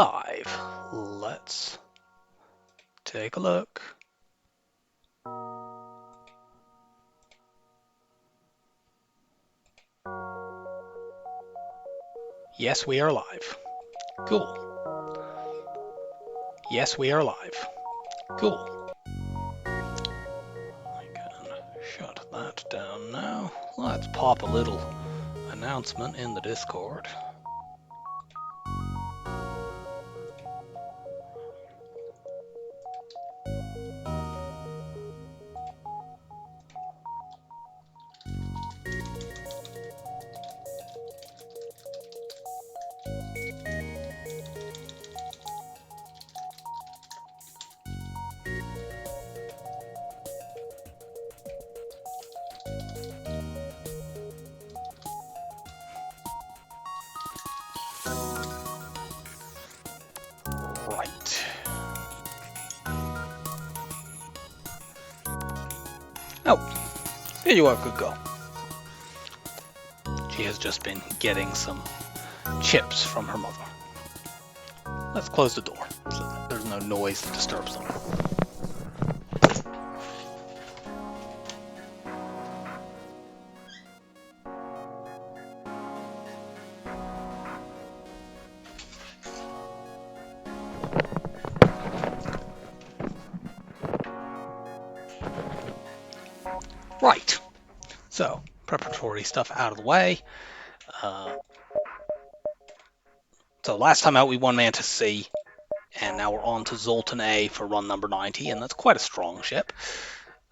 Live. Let's take a look. Yes, we are live. Cool. Yes, we are live. Cool. I can shut that down now. Let's pop a little announcement in the Discord. Right. Oh, here you are, good girl. She has just been getting some chips from her mother. Let's close the door so that there's no noise that disturbs them. Right. So, preparatory stuff out of the way. So last time out we won Mantis C, and now we're on to Zoltan A for run number 90, and that's quite a strong ship.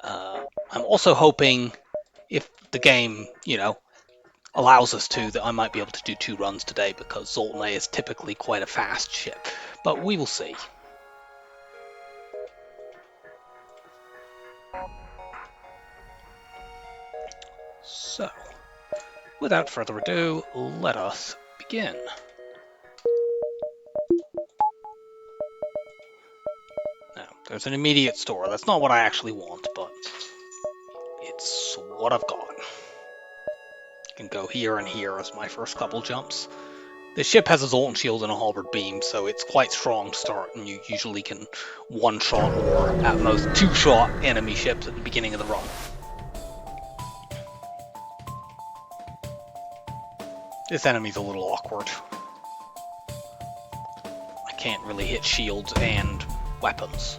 I'm also hoping, if the game, allows us to, that I might be able to do 2 runs today, because Zoltan A is typically quite a fast ship. But we will see. So, without further ado, let us begin. Now, there's an immediate store. That's not what I actually want, but it's what I've got. I can go here and here as my first couple jumps. The ship has a Zoltan shield and a halberd beam, so it's quite strong to start, and you usually can one-shot or at most two-shot enemy ships at the beginning of the run. This enemy's a little awkward. I can't really hit shields and weapons.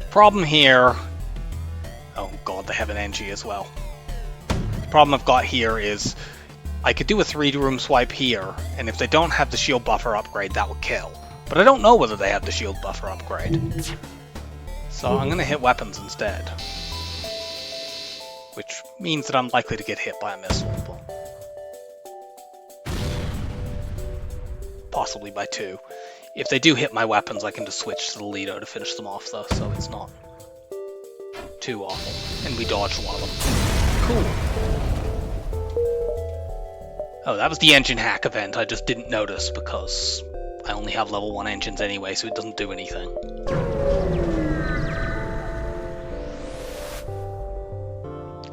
Problem here... Oh god, they have an NG as well. The problem I've got here is I could do a 3-room swipe here, and if they don't have the shield buffer upgrade, that would kill. But I don't know whether they have the shield buffer upgrade. So I'm going to hit weapons instead. Which means that I'm likely to get hit by a missile. But possibly by 2. If they do hit my weapons, I can just switch to the Lido to finish them off, though, so it's not too awful. And we dodged one of them. Cool. Oh, that was the engine hack event. I just didn't notice because I only have level 1 engines anyway, so it doesn't do anything.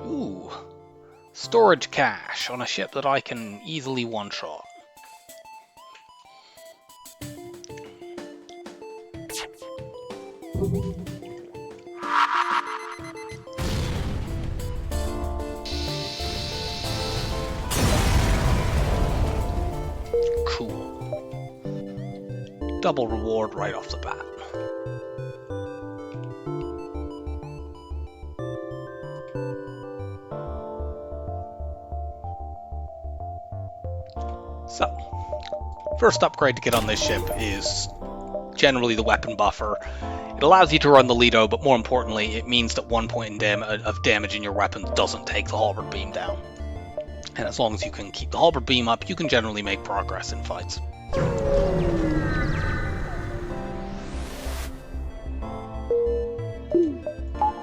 Ooh. Storage cache on a ship that I can easily one-shot. Cool. Double reward right off the bat. So, first upgrade to get on this ship is generally the weapon buffer. It allows you to run the Lido, but more importantly, it means that 1 point of damage in your weapon doesn't take the halberd beam down. And as long as you can keep the halberd beam up, you can generally make progress in fights.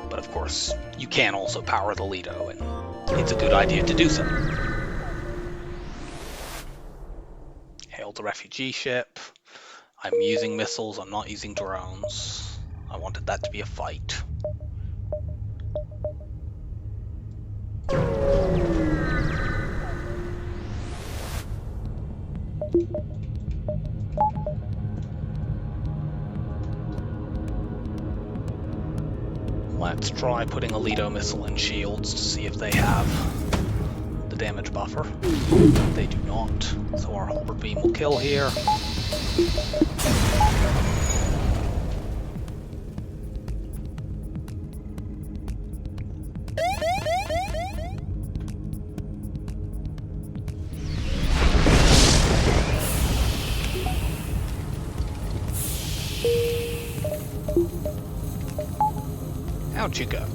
But of course, you can also power the Lido, and it's a good idea to do so. Hail the refugee ship. I'm using missiles, I'm not using drones. I wanted that to be a fight. Let's try putting a Lido missile in shields to see if they have the damage buffer. They do not, so our halberd beam will kill here. Out you go.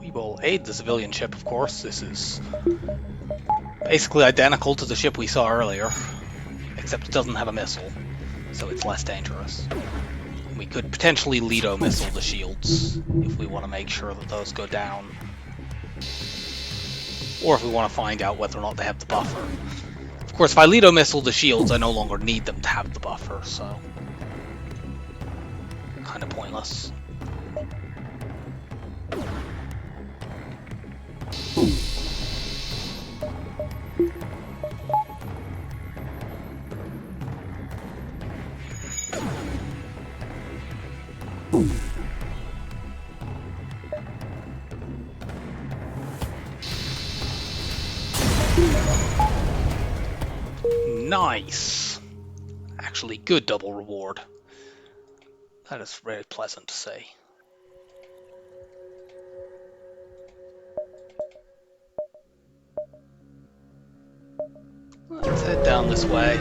We will aid the civilian ship, of course. This is basically identical to the ship we saw earlier, except it doesn't have a missile, so it's less dangerous. We could potentially Lido missile the shields if we want to make sure that those go down. Or if we want to find out whether or not they have the buffer. Of course, if I Lido missile the shields, I no longer need them to have the buffer, so... kind of pointless. Nice! Actually, good double reward. That is very pleasant to see. Let's head down this way.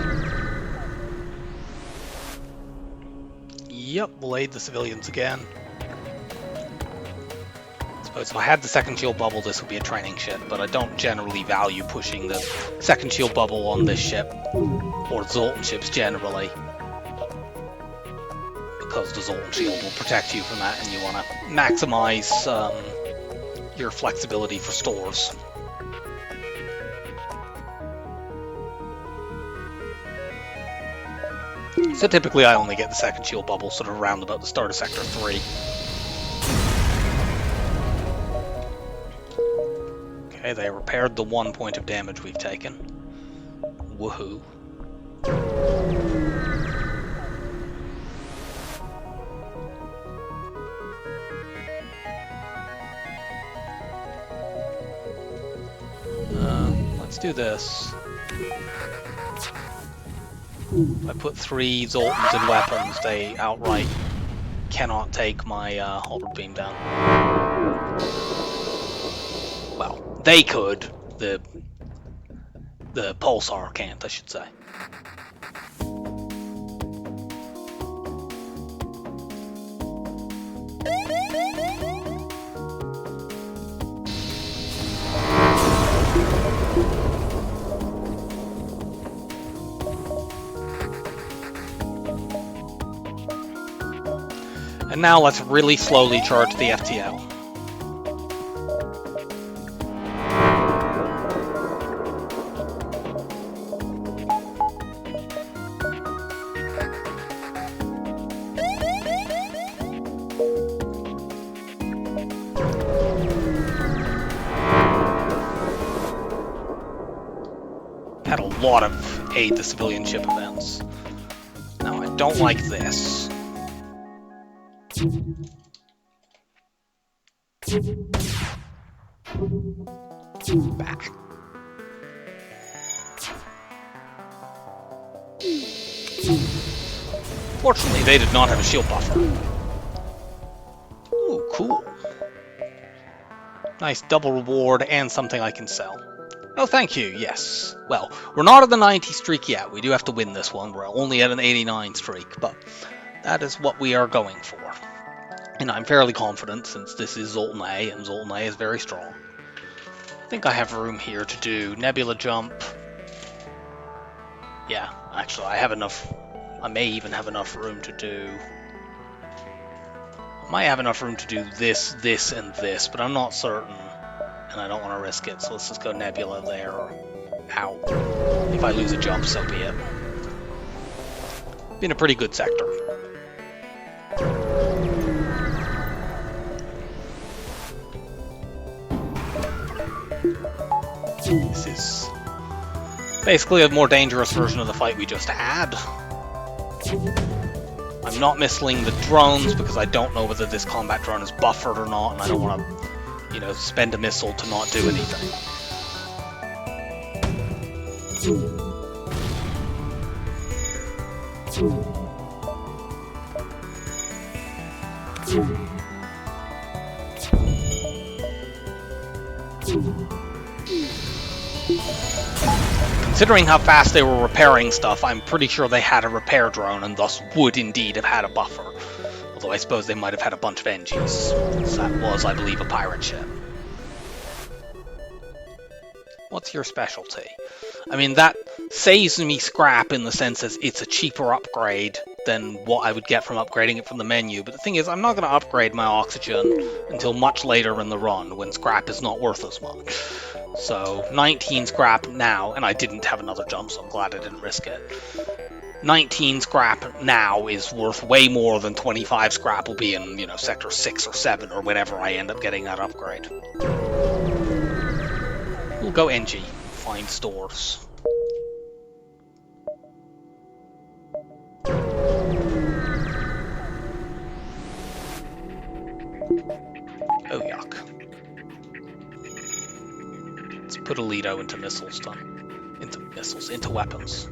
Yep, we'll aid the civilians again. I suppose if I had the second shield bubble, this would be a training ship, but I don't generally value pushing the second shield bubble on this ship, or Zoltan ships generally, because the Zoltan shield will protect you from that, and you want to maximize your flexibility for stores. So typically I only get the second shield bubble sort of around about the start of Sector 3. Okay, they repaired the 1 point of damage we've taken. Woohoo. Let's do this. If I put 3 Zoltans in weapons, they outright cannot take my halberd beam down. Well, they could. The Pulsar can't, I should say. And now let's really slowly charge the FTL. Had a lot of aid the civilian ship events. Now I don't like this. Back. Fortunately, they did not have a shield buffer. Ooh, cool. Nice double reward and something I can sell. Oh, thank you, yes. Well, we're not at the 90 streak yet. We do have to win this one. We're only at an 89 streak, but that is what we are going for. And I'm fairly confident, since this is Zoltan A, and Zoltan A is very strong. I think I have room here to do Nebula Jump. Yeah, actually, I have enough. I may even have enough room to do... I might have enough room to do this, this, and this, but I'm not certain. And I don't want to risk it, so let's just go Nebula there. Ow. If I lose a jump, so be it. Been a pretty good sector. This is basically a more dangerous version of the fight we just had. I'm not missing the drones because I don't know whether this combat drone is buffered or not, and I don't want to, you know, spend a missile to not do anything. Considering how fast they were repairing stuff, I'm pretty sure they had a repair drone and thus would indeed have had a buffer. Although I suppose they might have had a bunch of NGs, since that was, I believe, a pirate ship. What's your specialty? I mean, that saves me scrap in the sense that it's a cheaper upgrade than what I would get from upgrading it from the menu, but the thing is, I'm not going to upgrade my oxygen until much later in the run, when scrap is not worth as much. So, 19 scrap now, and I didn't have another jump, so I'm glad I didn't risk it. 19 scrap now is worth way more than 25 scrap will be in, you know, Sector 6 or 7, or whenever I end up getting that upgrade. We'll go NG, find stores. Oh, yuck. Let's put a Lido into missiles, then. Into weapons.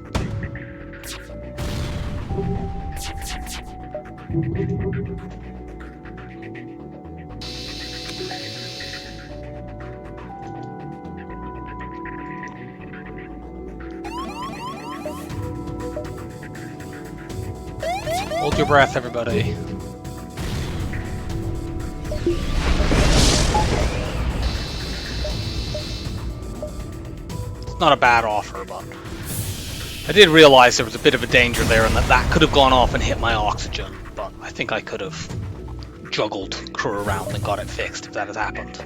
Hold your breath, everybody. It's not a bad offer, but I did realize there was a bit of a danger there and that could have gone off and hit my oxygen, but I think I could have juggled crew around and got it fixed if that had happened.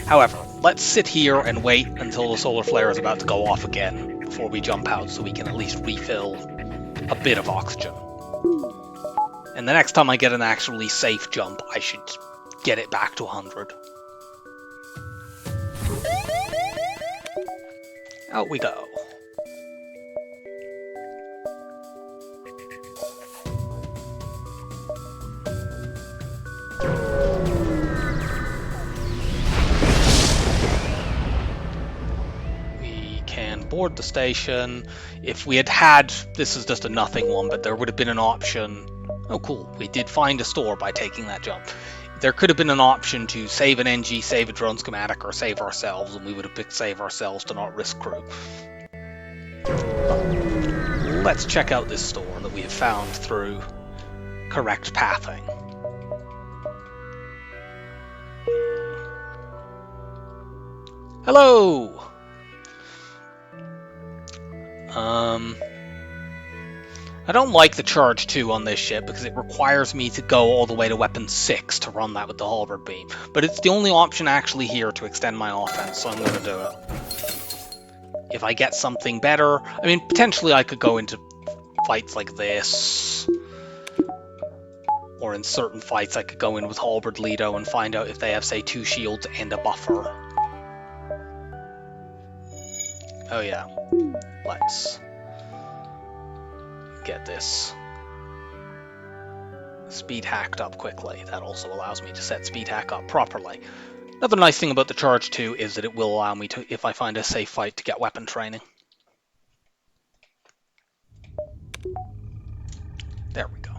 However, let's sit here and wait until the solar flare is about to go off again before we jump out so we can at least refill a bit of oxygen. And the next time I get an actually safe jump, I should get it back to 100. Out we go. We can board the station. If we had, this is just a nothing one, but there would have been an option. Oh cool, we did find a store by taking that jump. There could have been an option to save an NG, save a drone schematic, or save ourselves, and we would have picked save ourselves to not risk crew. But let's check out this store that we have found through correct pathing. Hello! I don't like the Charge 2 on this ship because it requires me to go all the way to Weapon 6 to run that with the halberd beam. But it's the only option actually here to extend my offense, so I'm going to do it. If I get something better, I mean, potentially I could go into fights like this. Or in certain fights I could go in with halberd Lido and find out if they have, say, 2 shields and a buffer. Oh yeah, let's get this speed hacked up quickly. That also allows me to set speed hack up properly. Another nice thing about the Charge 2 is that it will allow me to, if I find a safe fight, to get weapon training. There we go.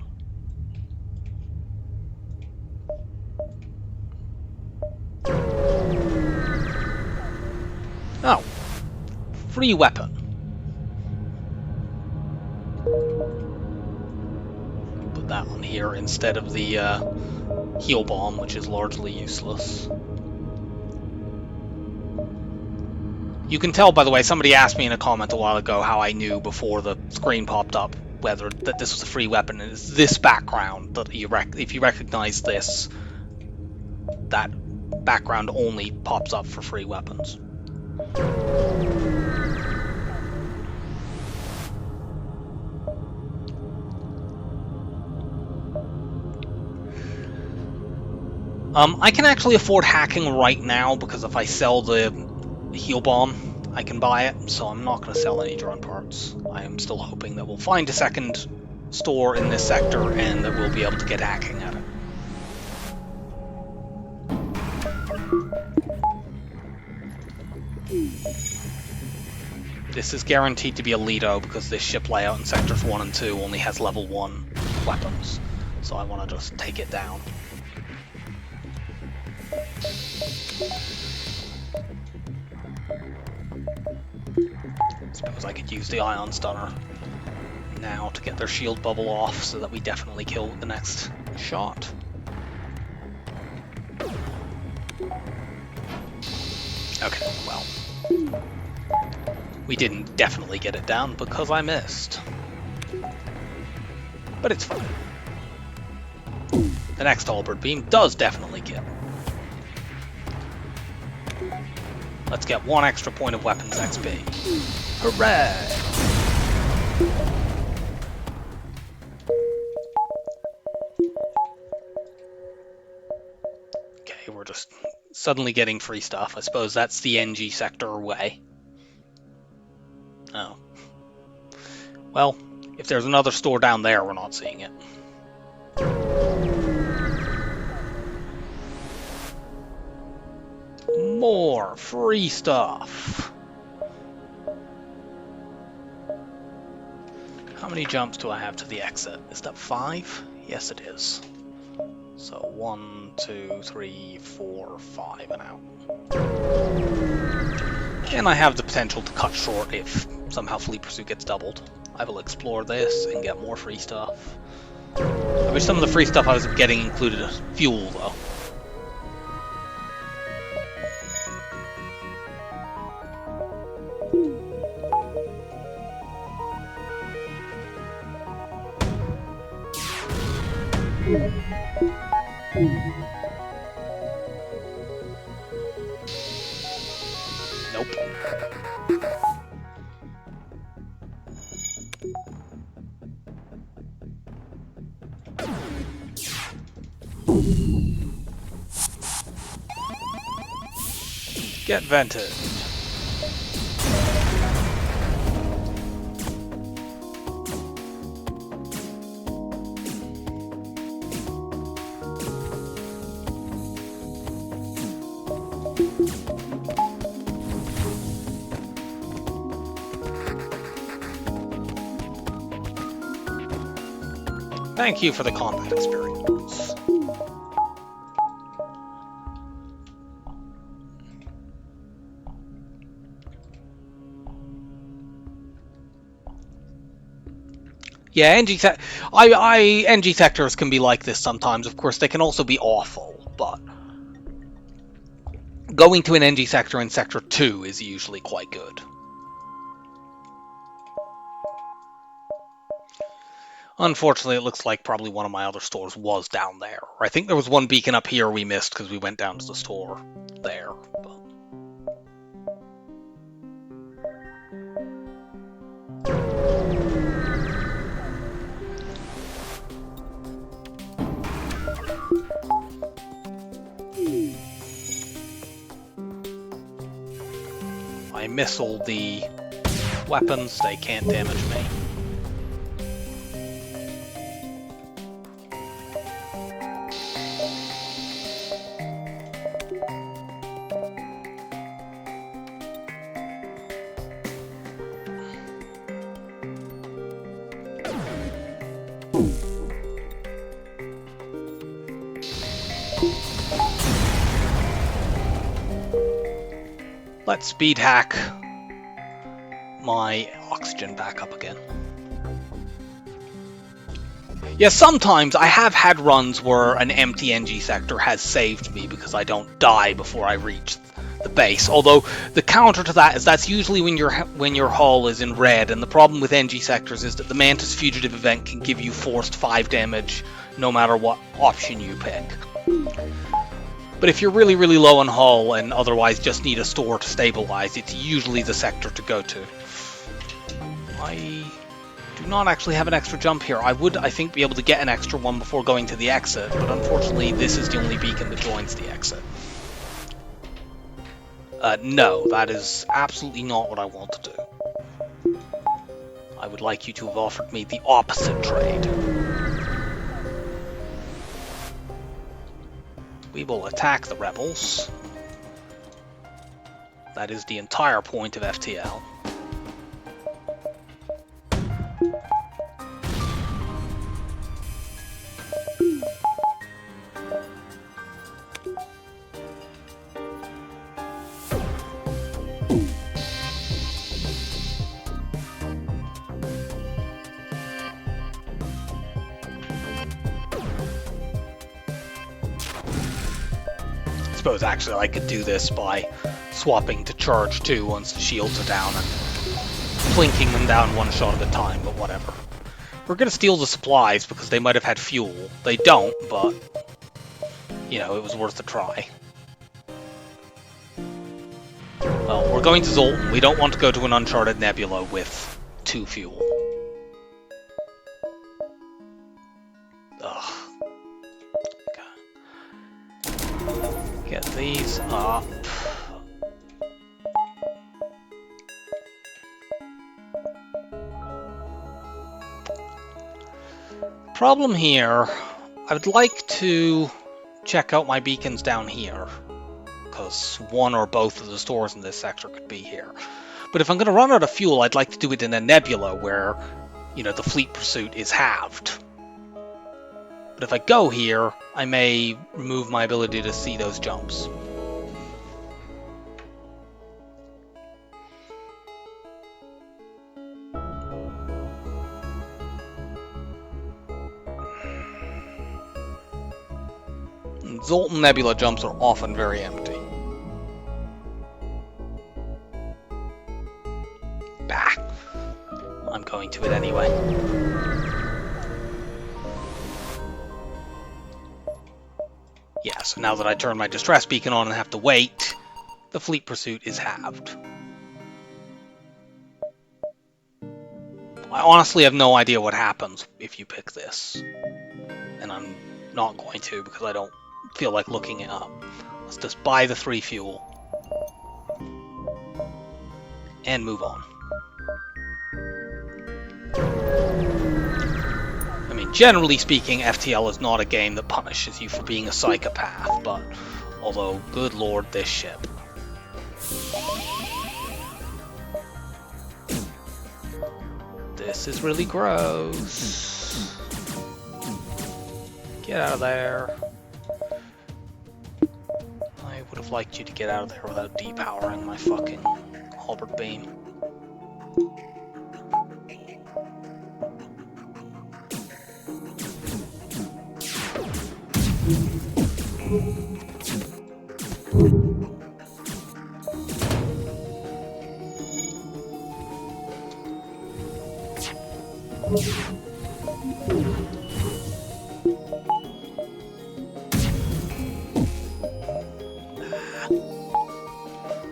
Oh, free weapon. Put that on here instead of the heal bomb, which is largely useless. You can tell, by the way, somebody asked me in a comment a while ago how I knew before the screen popped up whether that this was a free weapon. And it's this background that if you recognize this, that background only pops up for free weapons. I can actually afford hacking right now because if I sell the heal bomb, I can buy it, so I'm not going to sell any drone parts. I am still hoping that we'll find a second store in this sector and that we'll be able to get hacking at it. This is guaranteed to be a Lido because this ship layout in sectors 1 and 2 only has level 1 weapons, so I want to just take it down. Suppose I could use the ion stunner now to get their shield bubble off so that we definitely kill with the next shot. Okay, well, we didn't definitely get it down because I missed. But it's fine. The next halberd beam does definitely kill. Let's get 1 extra point of weapons XP. Hooray! Okay, we're just suddenly getting free stuff. I suppose that's the NG sector way. Oh. Well, if there's another store down there, we're not seeing it. More free stuff. How many jumps do I have to the exit? Is that 5? Yes, it is. So 1, 2, 3, 4, 5, and out. And I have the potential to cut short if somehow Fleet Pursuit gets doubled. I will explore this and get more free stuff. I wish some of the free stuff I was getting included fuel, though. Nope. Get vented. Thank you for the combat experience. Yeah, NG sectors can be like this sometimes. Of course, they can also be awful, but going to an NG sector in Sector 2 is usually quite good. Unfortunately, it looks like probably one of my other stores was down there. I think there was one beacon up here we missed because we went down to the store there. But... I missile the weapons, they can't damage me. Let's speed hack my oxygen back up again. Yeah, sometimes I have had runs where an empty NG sector has saved me because I don't die before I reach the base. Although the counter to that is that's usually when your hull is in red, and the problem with NG sectors is that the Mantis Fugitive event can give you forced 5 damage no matter what option you pick. But if you're really, really low on hull and otherwise just need a store to stabilize, it's usually the sector to go to. I do not actually have an extra jump here. I would, I think, be able to get an extra one before going to the exit, but unfortunately this is the only beacon that joins the exit. No, that is absolutely not what I want to do. I would like you to have offered me the opposite trade. We will attack the rebels. That is the entire point of FTL. I suppose actually I could do this by swapping to charge 2 once the shields are down and plinking them down one shot at a time, but whatever. We're gonna steal the supplies because they might have had fuel. They don't, but you know, it was worth a try. Well, we're going to Zoltan. We don't want to go to an uncharted nebula with 2 fuel. Ugh. Okay. Get these up. Problem here, I would like to check out my beacons down here, because one or both of the stores in this sector could be here. But if I'm going to run out of fuel, I'd like to do it in a nebula where, you know, the fleet pursuit is halved. But if I go here, I may remove my ability to see those jumps. Zoltan Nebula jumps are often very empty. Bah. I'm going to it anyway. Yeah, so now that I turn my distress beacon on and have to wait, the fleet pursuit is halved. I honestly have no idea what happens if you pick this. And I'm not going to because I don't feel like looking it up. Let's just buy the 3 fuel and move on. I mean, generally speaking, FTL is not a game that punishes you for being a psychopath, but although, good lord, this ship. This is really gross. Get out of there. I would have liked you to get out of there without depowering my fucking halberd beam.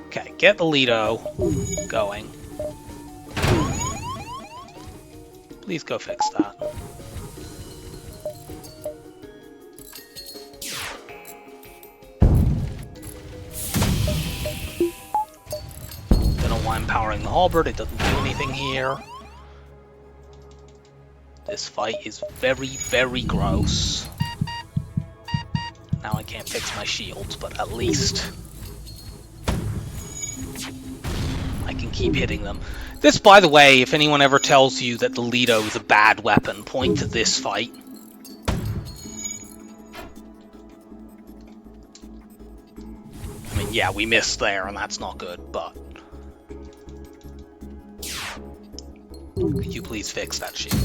Okay, get the Lido going. Please go fix that. Don't know why I'm powering the halberd, it doesn't do anything here. This fight is very, very gross. Now I can't fix my shields, but at least I can keep hitting them. This, by the way, if anyone ever tells you that the Lido is a bad weapon, point to this fight. I mean, yeah, we missed there, and that's not good, but could you please fix that shield?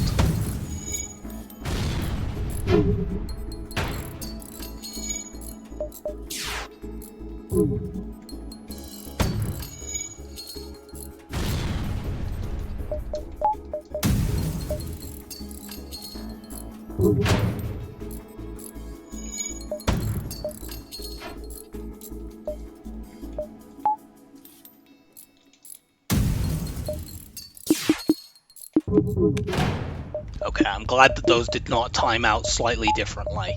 Okay, I'm glad that those did not time out slightly differently,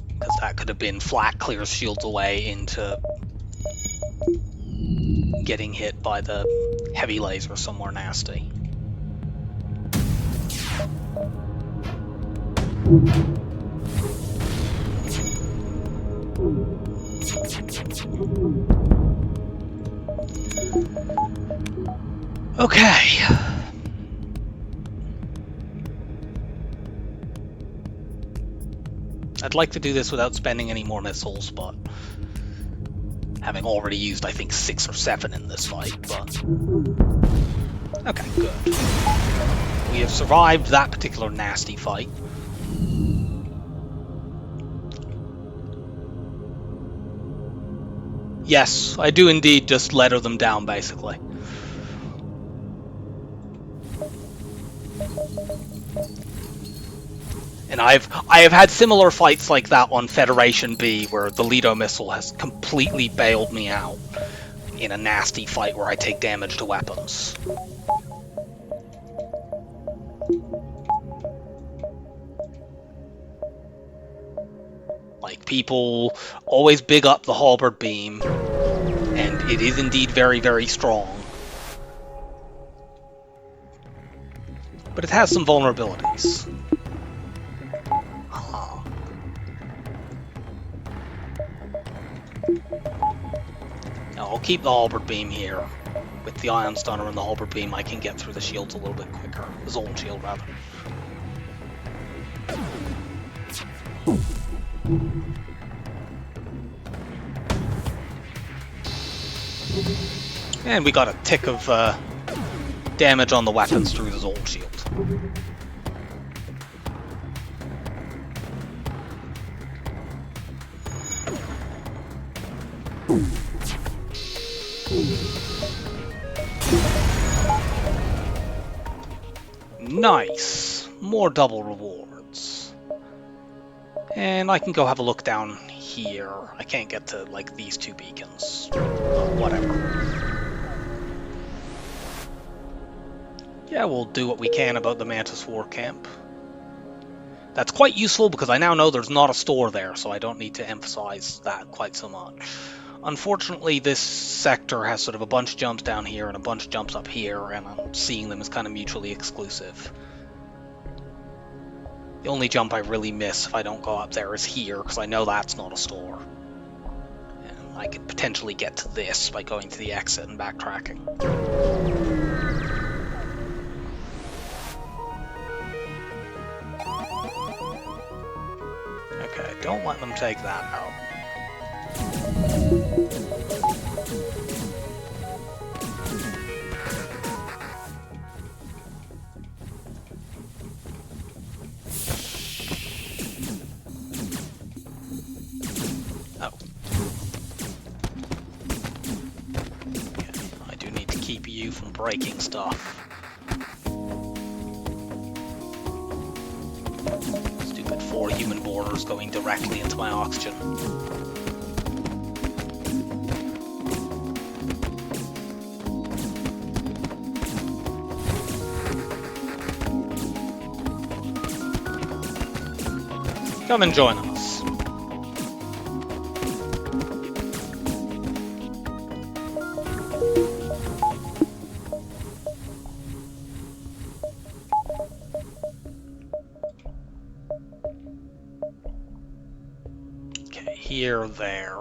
because that could have been flat clears shields away into getting hit by the heavy laser somewhere nasty. Okay. I'd like to do this without spending any more missiles, but having already used, I think, 6 or 7 in this fight, but... Okay, good. We have survived that particular nasty fight. Yes, I do indeed just letter them down, basically. And I have had similar fights like that on Federation B, where the Lido missile has completely bailed me out in a nasty fight where I take damage to weapons. Like, people always big up the halberd beam, and it is indeed very, very strong. But it has some vulnerabilities. I'll keep the halberd beam here. With the ion stunner and the halberd beam, I can get through the shields a little bit quicker. The Zoltan shield, rather. And we got a tick of damage on the weapons through the Zoltan shield. Nice! More double rewards. And I can go have a look down here. I can't get to, like, these 2 beacons. Whatever. Yeah, we'll do what we can about the Mantis War Camp. That's quite useful because I now know there's not a store there, so I don't need to emphasize that quite so much. Unfortunately, this sector has sort of a bunch of jumps down here and a bunch of jumps up here, and I'm seeing them as kind of mutually exclusive. The only jump I really miss if I don't go up there is here, because I know that's not a store. And I could potentially get to this by going to the exit and backtracking. Okay, don't let them take that out. Oh. Okay, I do need to keep you from breaking stuff. Stupid 4 human boarders going directly into my oxygen. Come and join us. Okay, here, there.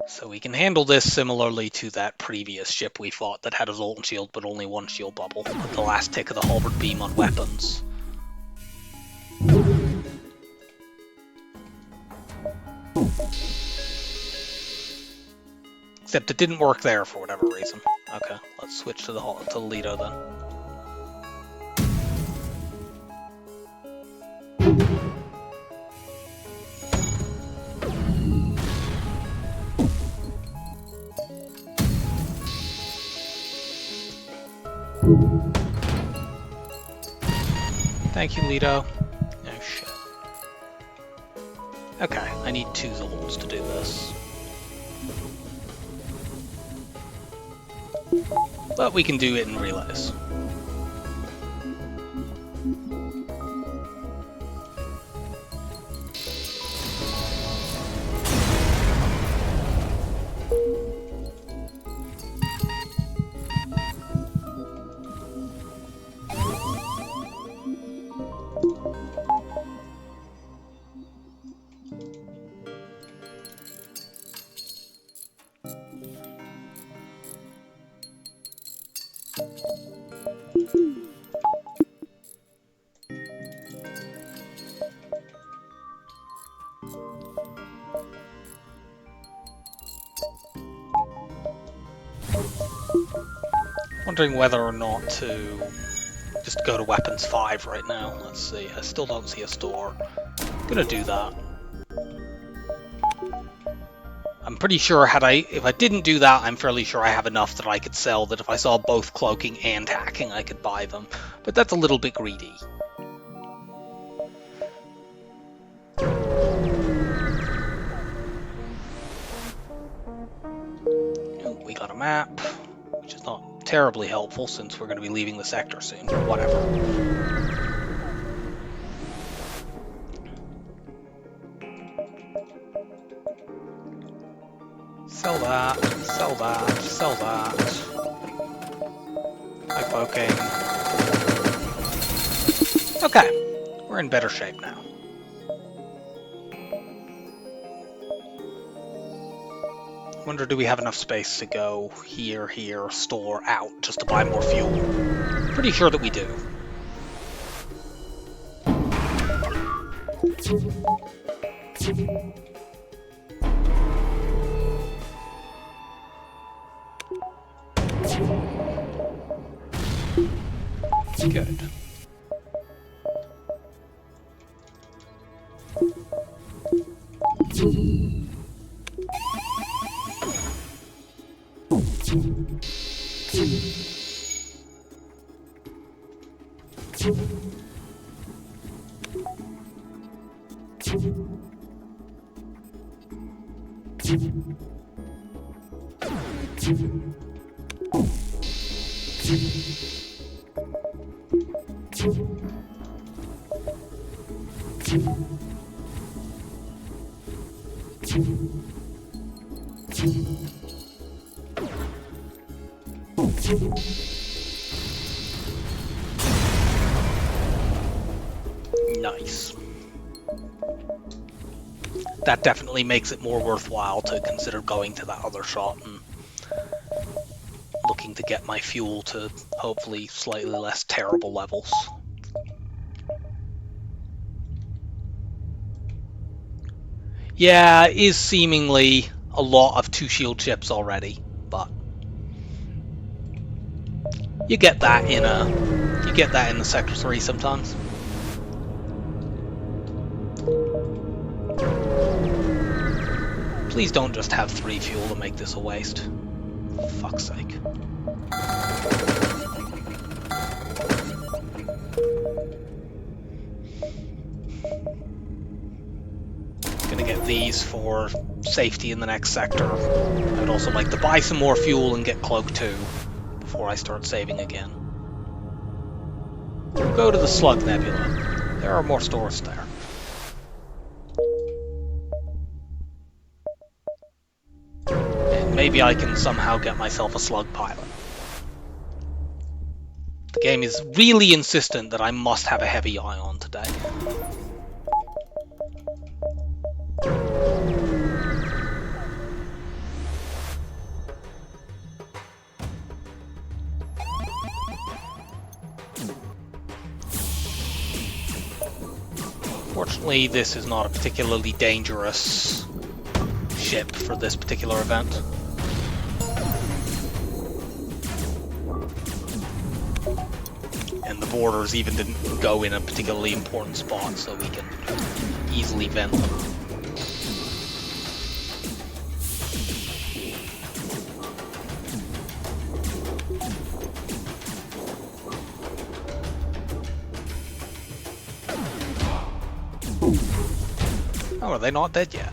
So we can handle this similarly to that previous ship we fought that had a Zoltan shield but only 1 shield bubble, with the last tick of the halberd beam on weapons. Except it didn't work there for whatever reason. Okay, let's switch to the Lido then. Thank you, Lido. Oh shit. Okay, I need 2 Zoltans to do this. But we can do it in relays. Wondering whether or not to just go to weapons 5 right now. Let's see. I still don't see a store. I'm gonna do that. I'm pretty sure if I didn't do that, I'm fairly sure I have enough that I could sell, that if I saw both cloaking and hacking, I could buy them. But that's a little bit greedy. Oh, we got a map, which is not terribly helpful since we're going to be leaving the sector soon, but whatever. Sell that, sell that, sell that. High cloaking. Okay, we're in better shape now. I wonder, do we have enough space to go here, here, store, out, just to buy more fuel? Pretty sure that we do. Good. Nice. That definitely makes it more worthwhile to consider going to that other shot and looking to get my fuel to hopefully slightly less terrible levels. Yeah, it is seemingly a lot of 2 shield chips already, but you get that in the Sector 3 sometimes. Please don't just have 3 fuel to make this a waste. For fuck's sake. Gonna get these for safety in the next sector. I'd also like to buy some more fuel and get Cloak 2 before I start saving again. We'll go to the Slug Nebula. There are more stores there. And maybe I can somehow get myself a Slug pilot. The game is really insistent that I must have a heavy ion today. Fortunately, this is not a particularly dangerous ship for this particular event. And the borders even didn't go in a particularly important spot, so we can easily vent them. Oh, are they not dead yet?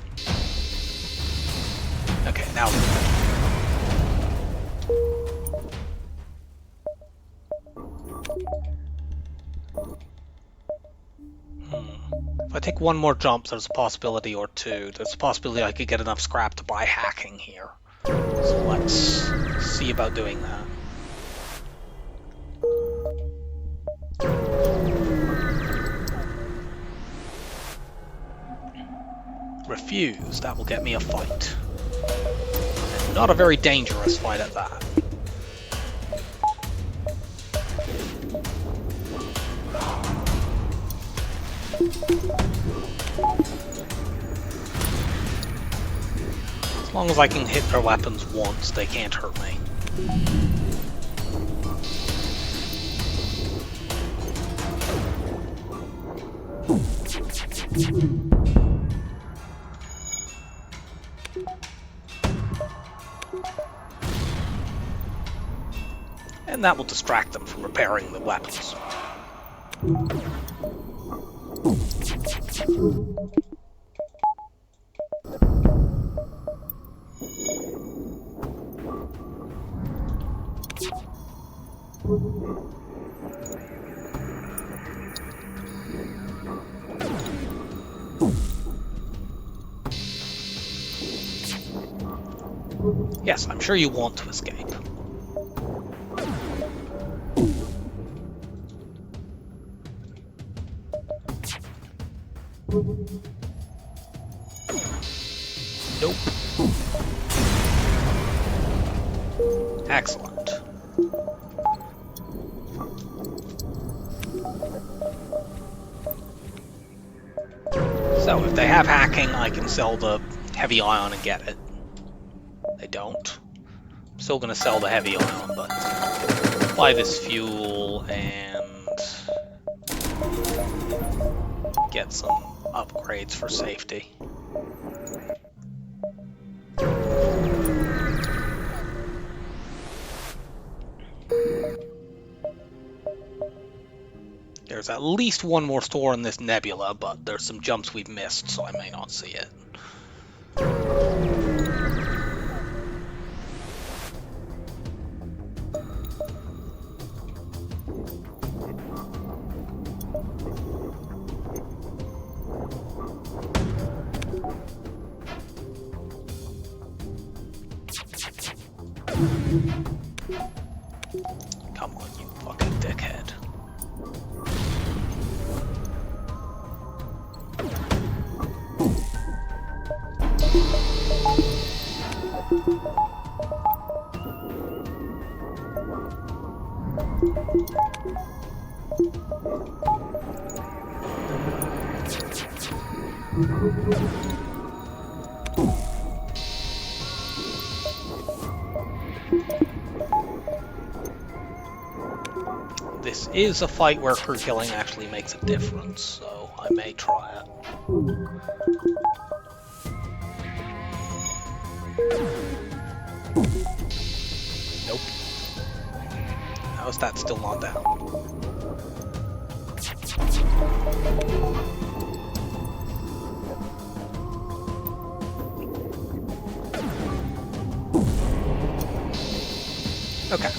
Okay, now they're dead. If I take one more jump, there's a possibility, or two. There's a possibility I could get enough scrap to buy hacking here. So let's see about doing that. Refuse. That will get me a fight. And not a very dangerous fight at that. As long as I can hit their weapons once, they can't hurt me. And that will distract them from repairing the weapons. Yes, I'm sure you want to escape. Nope. Excellent. So, if they have hacking, I can sell the heavy ion and get it. They don't. I'm still gonna sell the heavy ion, but buy this fuel and get some upgrades for safety. There's at least one more store in this nebula, but there's some jumps we've missed, so I may not see it. Come on, you fucking dickhead. This is a fight where crew killing actually makes a difference, so I may try it. Nope. How is that still not down? Okay.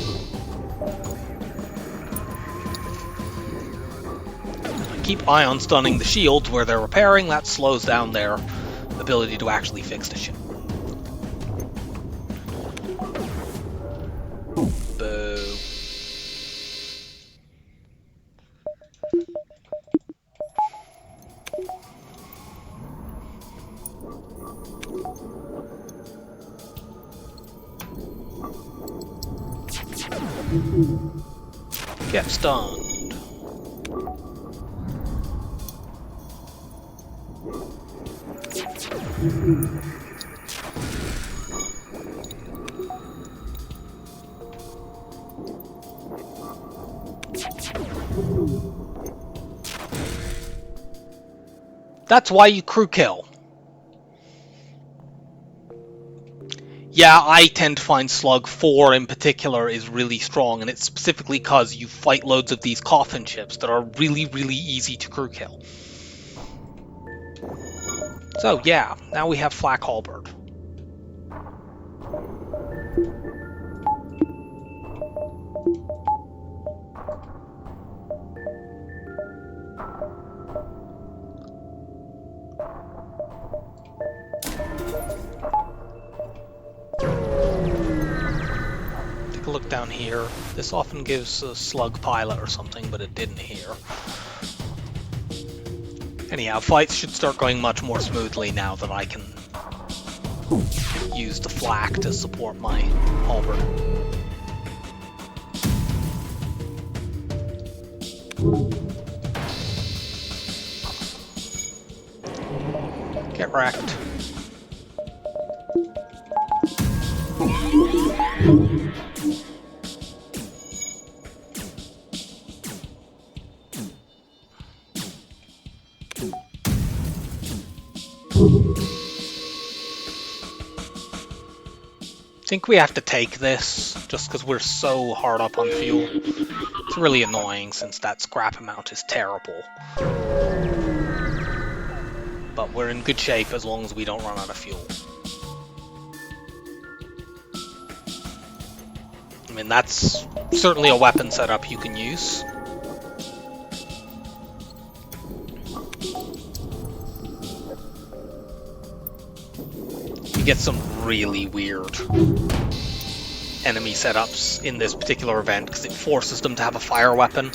Keep ion stunning the shields where they're repairing, that slows down their ability to actually fix the ship. Boo. Get stunned. That's why you crew kill. Yeah, I tend to find Slug 4 in particular is really strong, and it's specifically because you fight loads of these coffin ships that are really, really easy to crew kill. So yeah, now we have Flak Halberd. Take a look down here. This often gives a slug pilot or something, but it didn't here. Anyhow, fights should start going much more smoothly now that I can use the flak to support my halberd. Get wrecked. I think we have to take this, just because we're so hard up on fuel. It's really annoying since that scrap amount is terrible. But we're in good shape as long as we don't run out of fuel. I mean, that's certainly a weapon setup you can use. You get some really weird enemy setups in this particular event because it forces them to have a fire weapon.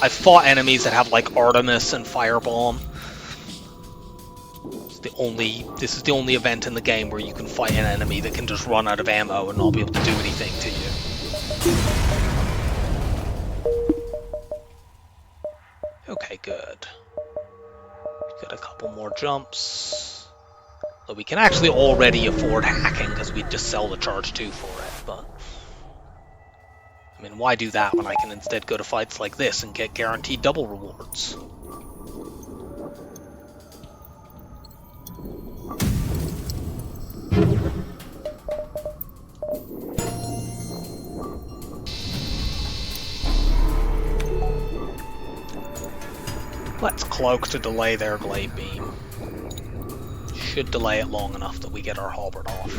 I've fought enemies that have like Artemis and Firebomb. This is the only event in the game where you can fight an enemy that can just run out of ammo and not be able to do anything to you. Okay, good. Got a couple more jumps. So we can actually already afford hacking because we just sell the charge 2 for it, but I mean, why do that when I can instead go to fights like this and get guaranteed double rewards? Let's cloak to delay their glaive beam. Should delay it long enough that we get our halberd off.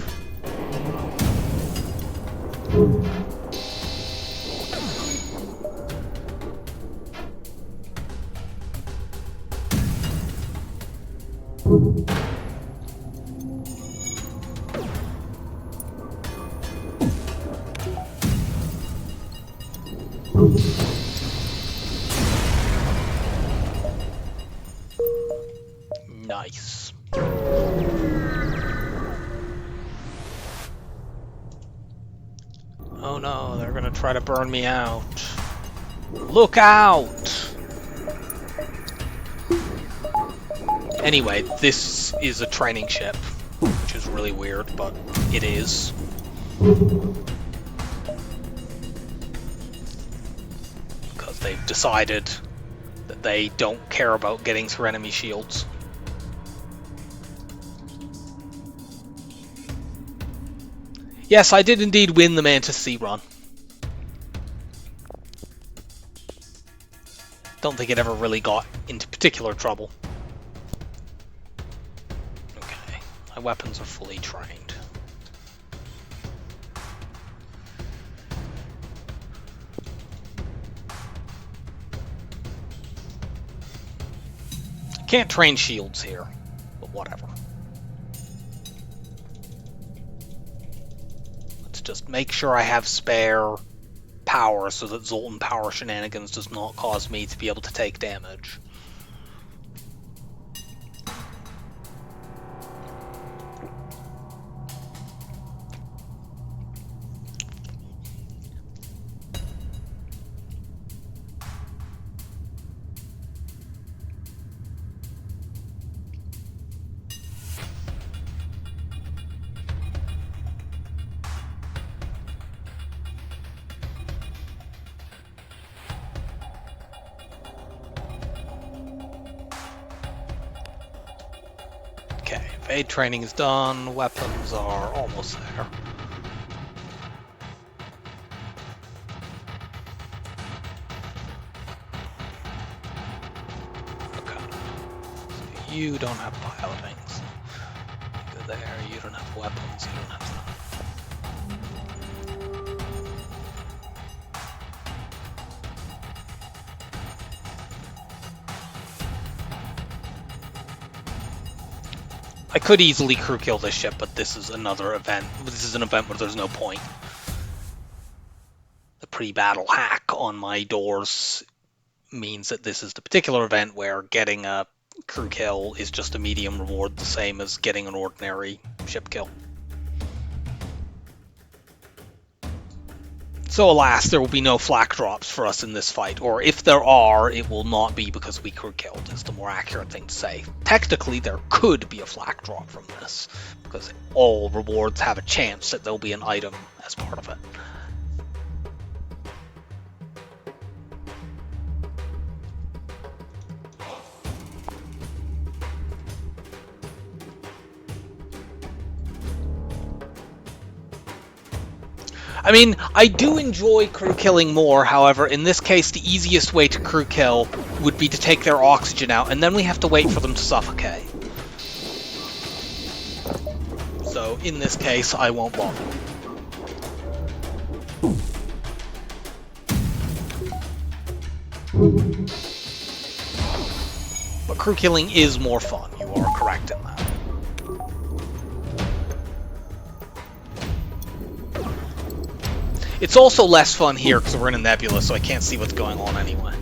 Nice. Oh no, they're gonna try to burn me out. Look out! Anyway, this is a training ship, which is really weird, but it is. Because they've decided that they don't care about getting through enemy shields. Yes, I did indeed win the Mantis Sea run. Don't think it ever really got into particular trouble. Okay, my weapons are fully trained. Can't train shields here, but whatever. Just make sure I have spare power so that Zoltan power shenanigans does not cause me to be able to take damage. Okay, evade training is done, weapons are almost there. Okay, so you don't have piloting, so you go there, you don't have weapons, you don't have that. I could easily crew kill this ship, but this is another event. This is an event where there's no point. The pre-battle hack on my doors means that this is the particular event where getting a crew kill is just a medium reward, the same as getting an ordinary ship kill. So alas, there will be no flak drops for us in this fight, or if there are, it will not be because we crew killed, is the more accurate thing to say. Technically, there could be a flak drop from this, because all rewards have a chance that there'll be an item as part of it. I mean, I do enjoy crew killing more, however, in this case, the easiest way to crew kill would be to take their oxygen out, and then we have to wait for them to suffocate. So, in this case, I won't bother. But crew killing is more fun, you are correct in that. It's also less fun here because we're in a nebula, so I can't see what's going on anyway.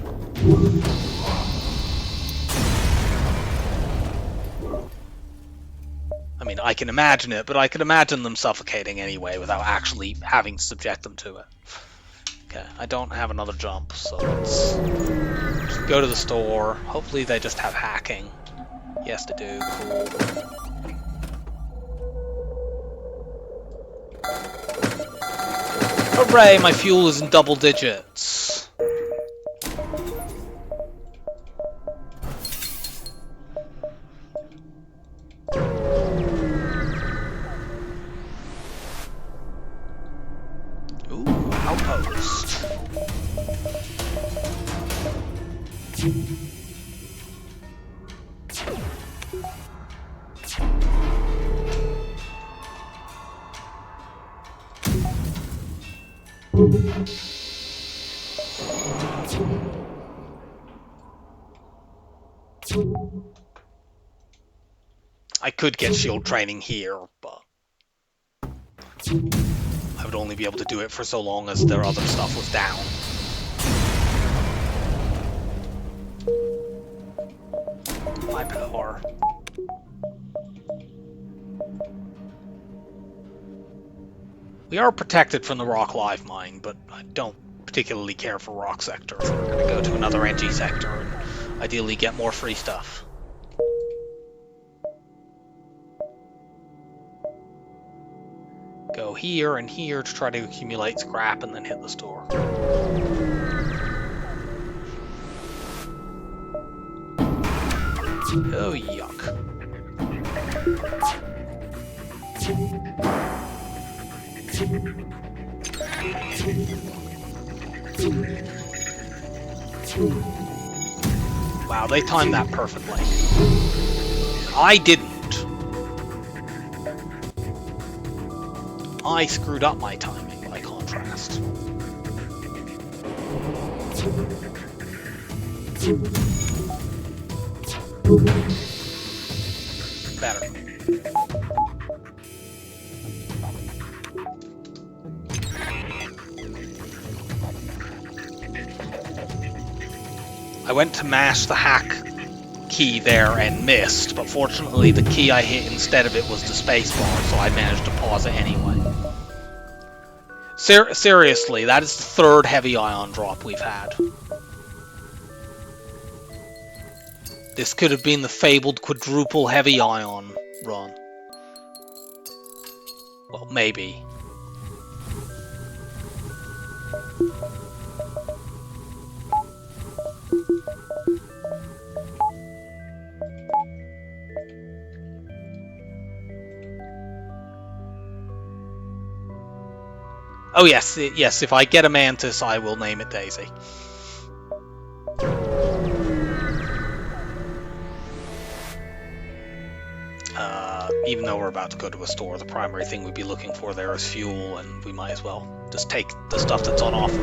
I mean, I can imagine it, but I can imagine them suffocating anyway without actually having to subject them to it. Okay, I don't have another jump, so let's just go to the store. Hopefully they just have hacking. Yes, they do. Cool. Hooray, my fuel is in double digits. Ooh, outpost. I could get shield training here, but I would only be able to do it for so long as their other stuff was down. My power. We are protected from the rock live mine, but I don't particularly care for rock sector. So we're going to go to another NG sector and ideally get more free stuff. Go here and here to try to accumulate scrap and then hit the store. Oh, yuck. Wow, they timed that perfectly. I didn't. I screwed up my timing by contrast. Better. I went to mash the hack key there and missed, but fortunately the key I hit instead of it was the spacebar, so I managed to pause it anyway. Seriously, that is the third heavy ion drop we've had. This could have been the fabled quadruple heavy ion run. Well, maybe. Oh yes, yes, if I get a mantis, I will name it Daisy. Even though we're about to go to a store, the primary thing we'd be looking for there is fuel, and we might as well just take the stuff that's on offer.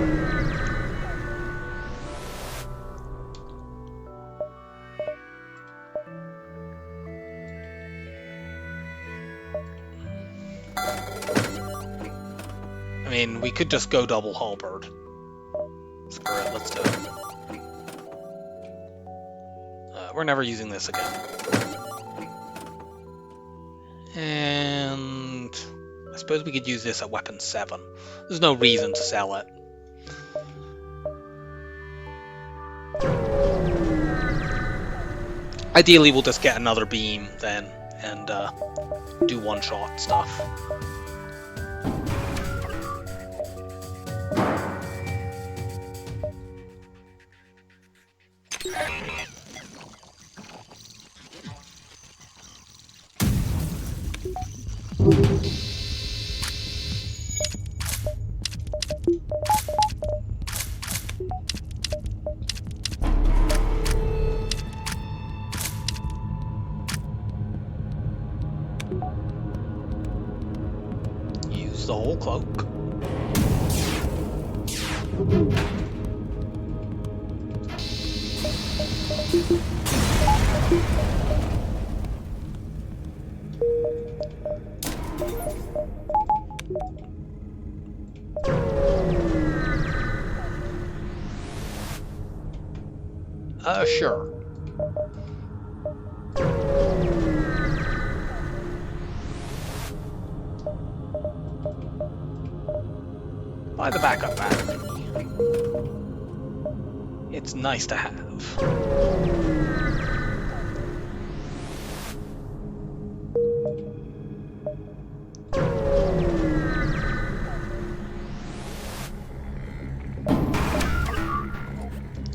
I mean, we could just go double halberd. Screw it, let's do it. We're never using this again. And I suppose we could use this at weapon 7. There's no reason to sell it. Ideally, we'll just get another beam then and do one-shot stuff. full cloak. Sure. Buy the backup battery. It's nice to have.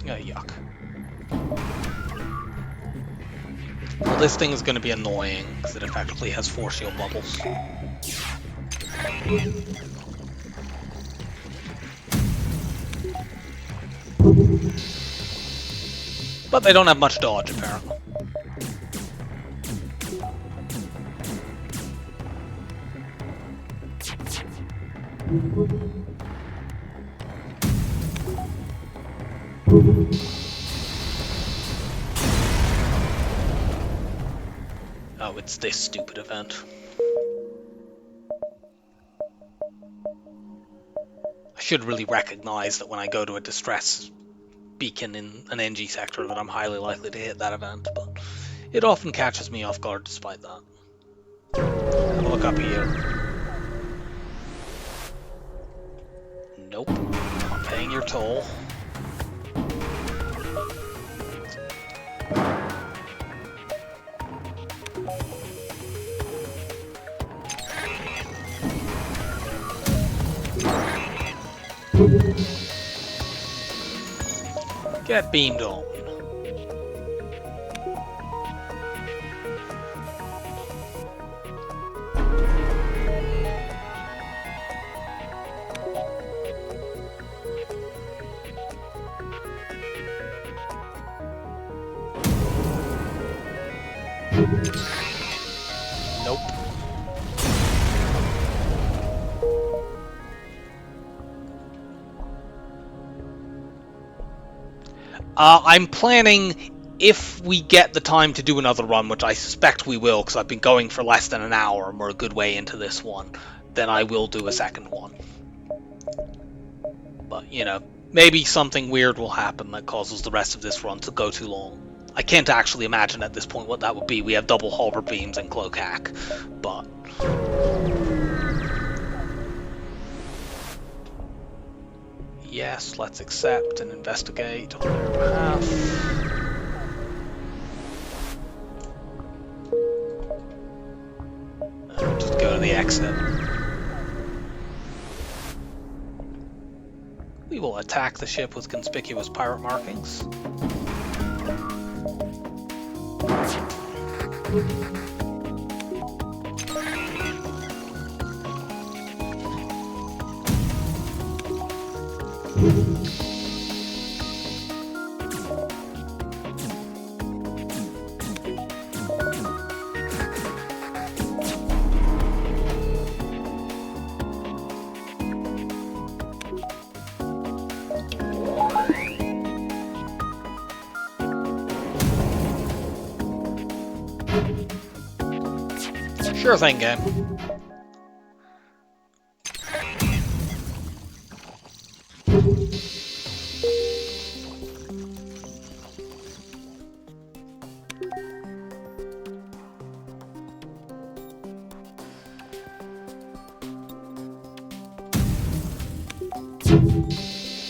Yuck. Well, this thing is going to be annoying because it effectively has force shield bubbles. But they don't have much dodge, apparently. Oh, it's this stupid event. I should really recognize that when I go to a distress beacon in an NG sector that I'm highly likely to hit that event, but it often catches me off guard despite that. Have a look up here. Nope, not paying your toll. Get beamed on. Nope. I'm planning, if we get the time to do another run, which I suspect we will, because I've been going for less than an hour and we're a good way into this one, then I will do a second one. But, you know, maybe something weird will happen that causes the rest of this run to go too long. I can't actually imagine at this point what that would be. We have double halberd beams and cloak hack, but... Yes, let's accept and investigate on their behalf. Just go to the exit. We will attack the ship with conspicuous pirate markings. Sure thing, game.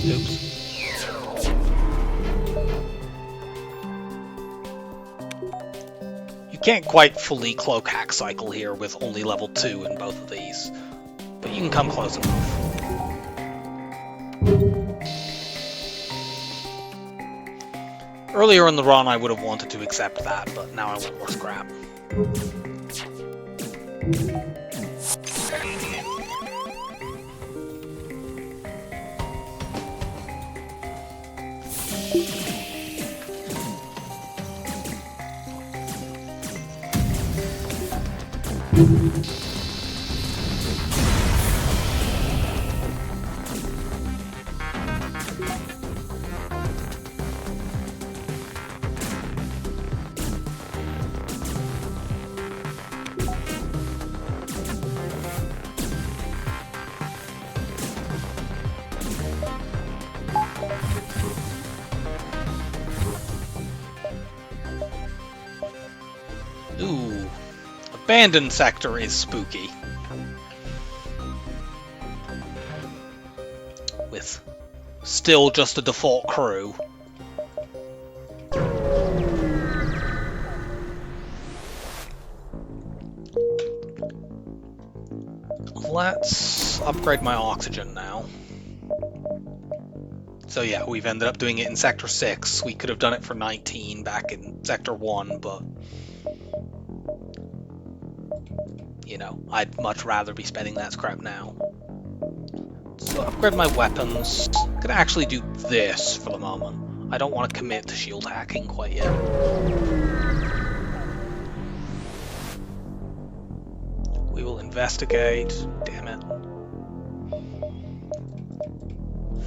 Oops. You can't quite fully cloak hack cycle here with only level 2 in both of these, but you can come close enough. Earlier in the run I would have wanted to accept that, but now I want more scrap. abandoned sector is spooky. With still just a default crew. Let's upgrade my oxygen now. So yeah, we've ended up doing it in Sector 6. We could have done it for 19 back in Sector 1, but... you know, I'd much rather be spending that scrap now. So upgrade my weapons. I'm gonna actually do this for the moment. I don't want to commit to shield hacking quite yet. We will investigate. Damn it.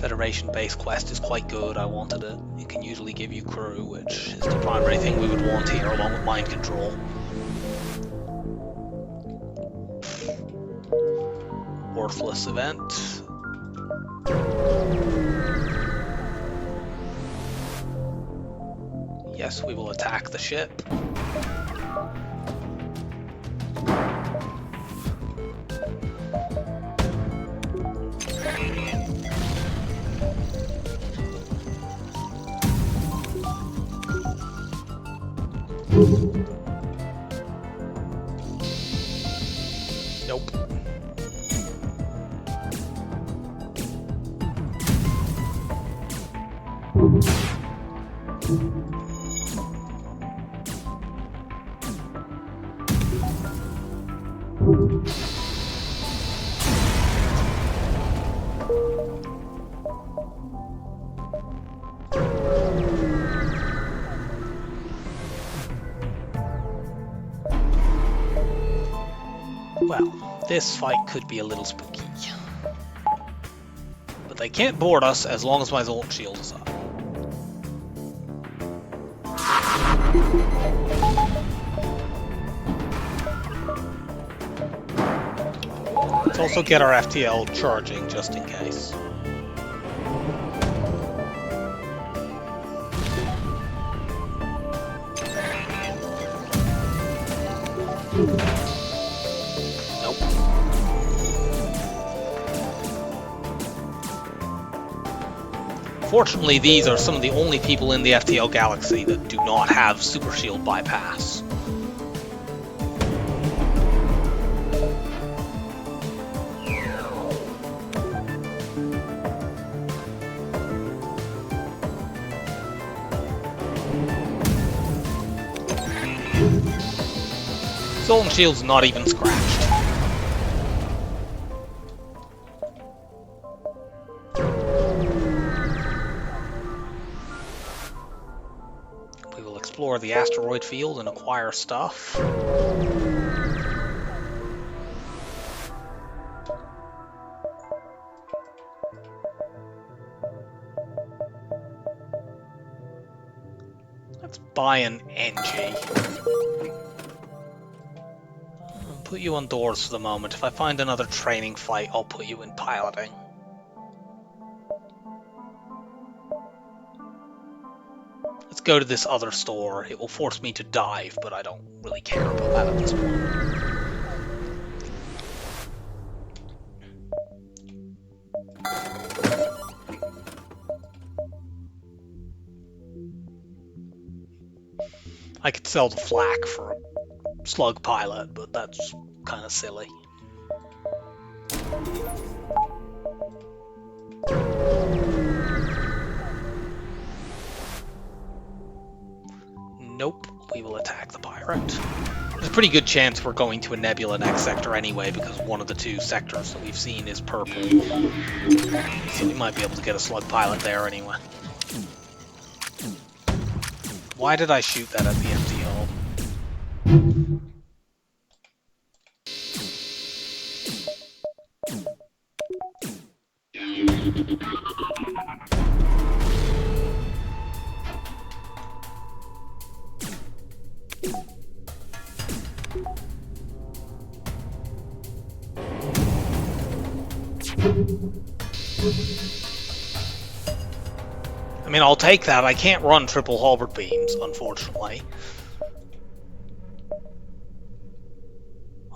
Federation-based quest is quite good. I wanted it. It can usually give you crew, which is the primary thing we would want here, along with mind control. Worthless event. Yes, we will attack the ship. Nope. Well, this fight could be a little spooky. But they can't board us as long as my Zoltan shield is up. Let's also get our FTL charging just in case. Fortunately, these are some of the only people in the FTL galaxy that do not have super shield bypass. Zoltan shield's not even scratched. Explore the asteroid field and acquire stuff. Let's buy an NG. I'll put you on doors for the moment. If I find another training flight, I'll put you in piloting. Let's go to this other store. It will force me to dive, but I don't really care about that at this point. I could sell the flak for a slug pilot, but that's kind of silly. Nope, we will attack the pirate. There's a pretty good chance we're going to a nebula next sector anyway, because one of the two sectors that we've seen is purple. So we might be able to get a slug pilot there anyway. Why did I shoot that at the empty hull? I mean, I'll take that. I can't run triple halberd beams, unfortunately.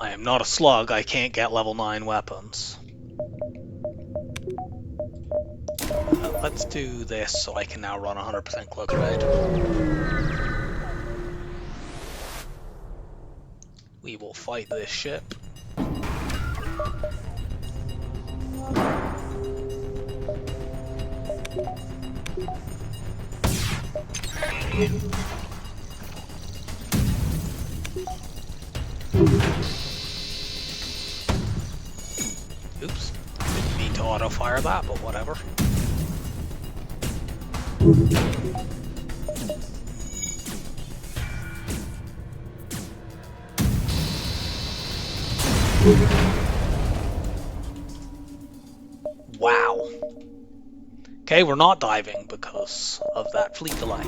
I am not a slug, I can't get level 9 weapons. Let's do this so I can now run 100% cloak evade. We will fight this ship. Oops, didn't mean to auto-fire that, but whatever. Wow. Okay, we're not diving because of that fleet delay.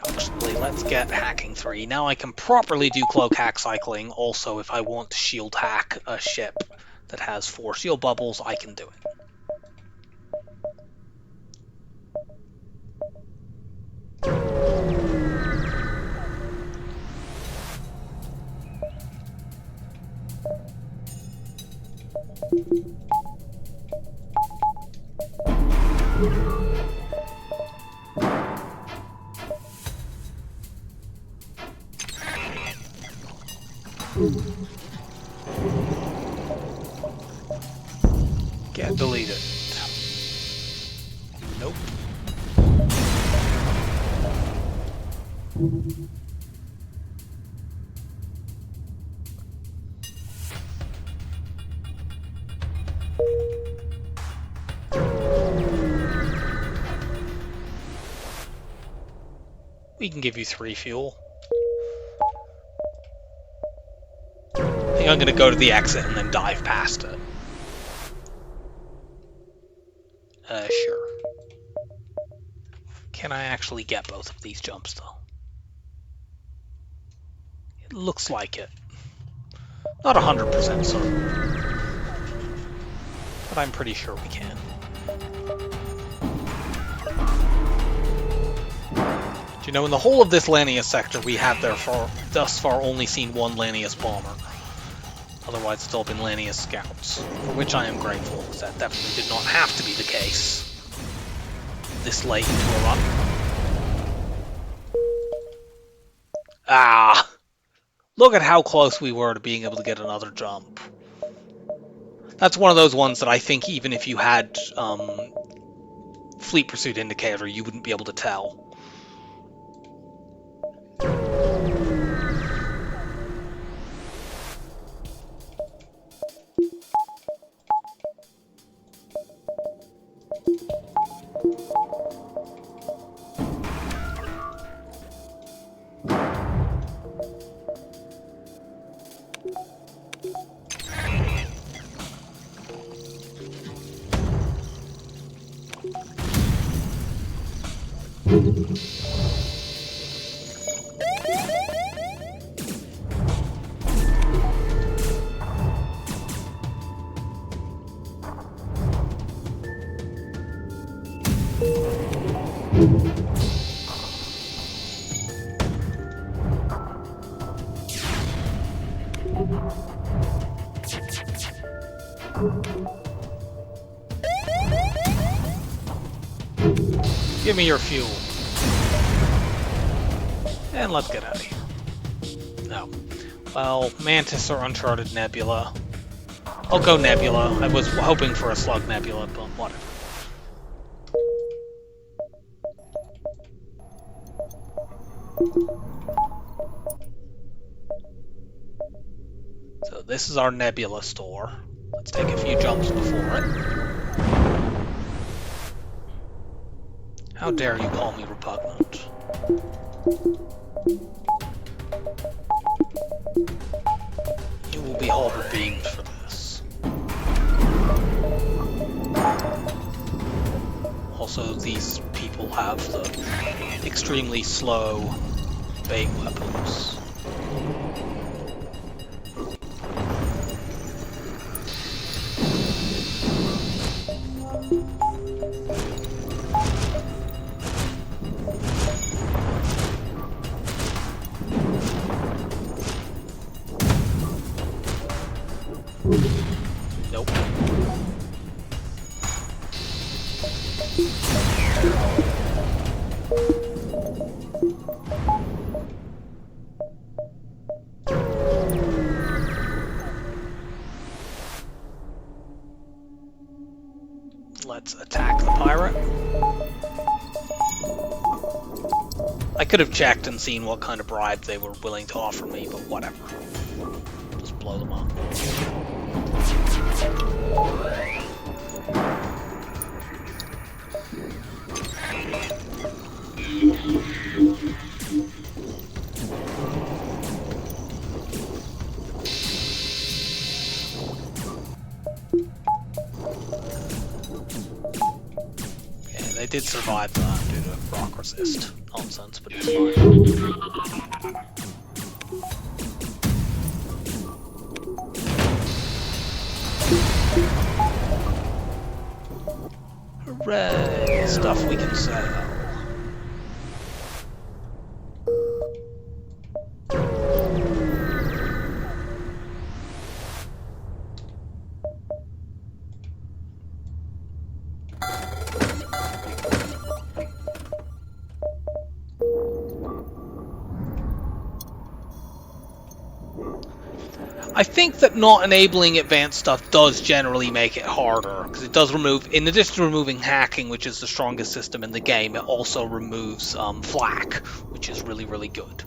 Actually, let's get hacking 3. Now I can properly do cloak hack cycling. Also, if I want to shield hack a ship that has 4 shield bubbles, I can do it. Get deleted. Nope. We can give you 3 fuel. I think I'm going to go to the exit and then dive past it. Sure. Can I actually get both of these jumps, though? It looks like it. Not 100% certain. But I'm pretty sure we can. Do you know, in the whole of this Lanius sector, we have thus far only seen 1 Lanius bomber. Otherwise, it's all been Lanius scouts, for which I am grateful, because that definitely did not have to be the case this late into a run. Ah! Look at how close we were to being able to get another jump. That's one of those ones that I think even if you had Fleet Pursuit Indicator, you wouldn't be able to tell. Give me your fuel. And let's get out of here. No. Well, Mantis or Uncharted Nebula. I'll go Nebula. I was hoping for a Slug Nebula, but whatever. So this is our Nebula store. Let's take a few jumps before it. How dare you call me repugnant? You will be halberd beamed for this. Also, these people have the extremely slow bait weapons. Let's attack the pirate. I could have checked and seen what kind of bribe they were willing to offer me, but whatever. Just blow them up. Yeah, they did survive that due to rock resist. Nonsense, but it's fine. Hooray! Stuff we can sell. I think that not enabling advanced stuff does generally make it harder, because it does remove, in addition to removing hacking, which is the strongest system in the game, it also removes flak, which is really, really good.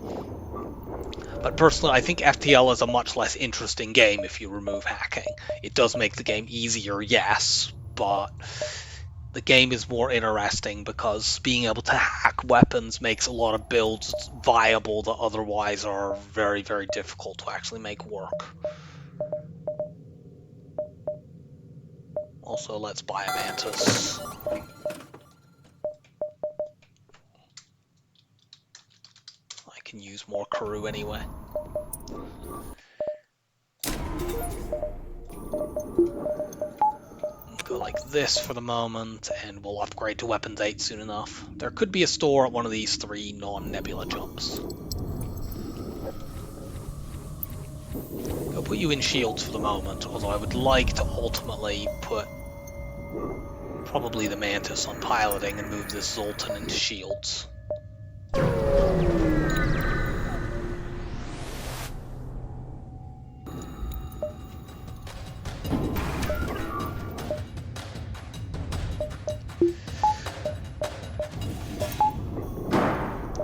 But personally, I think FTL is a much less interesting game if you remove hacking. It does make the game easier, yes, but the game is more interesting because being able to hack weapons makes a lot of builds viable that otherwise are very, very difficult to actually make work. Also, let's buy a mantis. I can use more crew anyway. Go like this for the moment, and we'll upgrade to Weapons 8 soon enough. There could be a store at one of these 3 non-nebula jumps. I'll put you in shields for the moment, although I would like to ultimately put probably the mantis on piloting and move this Zoltan into shields.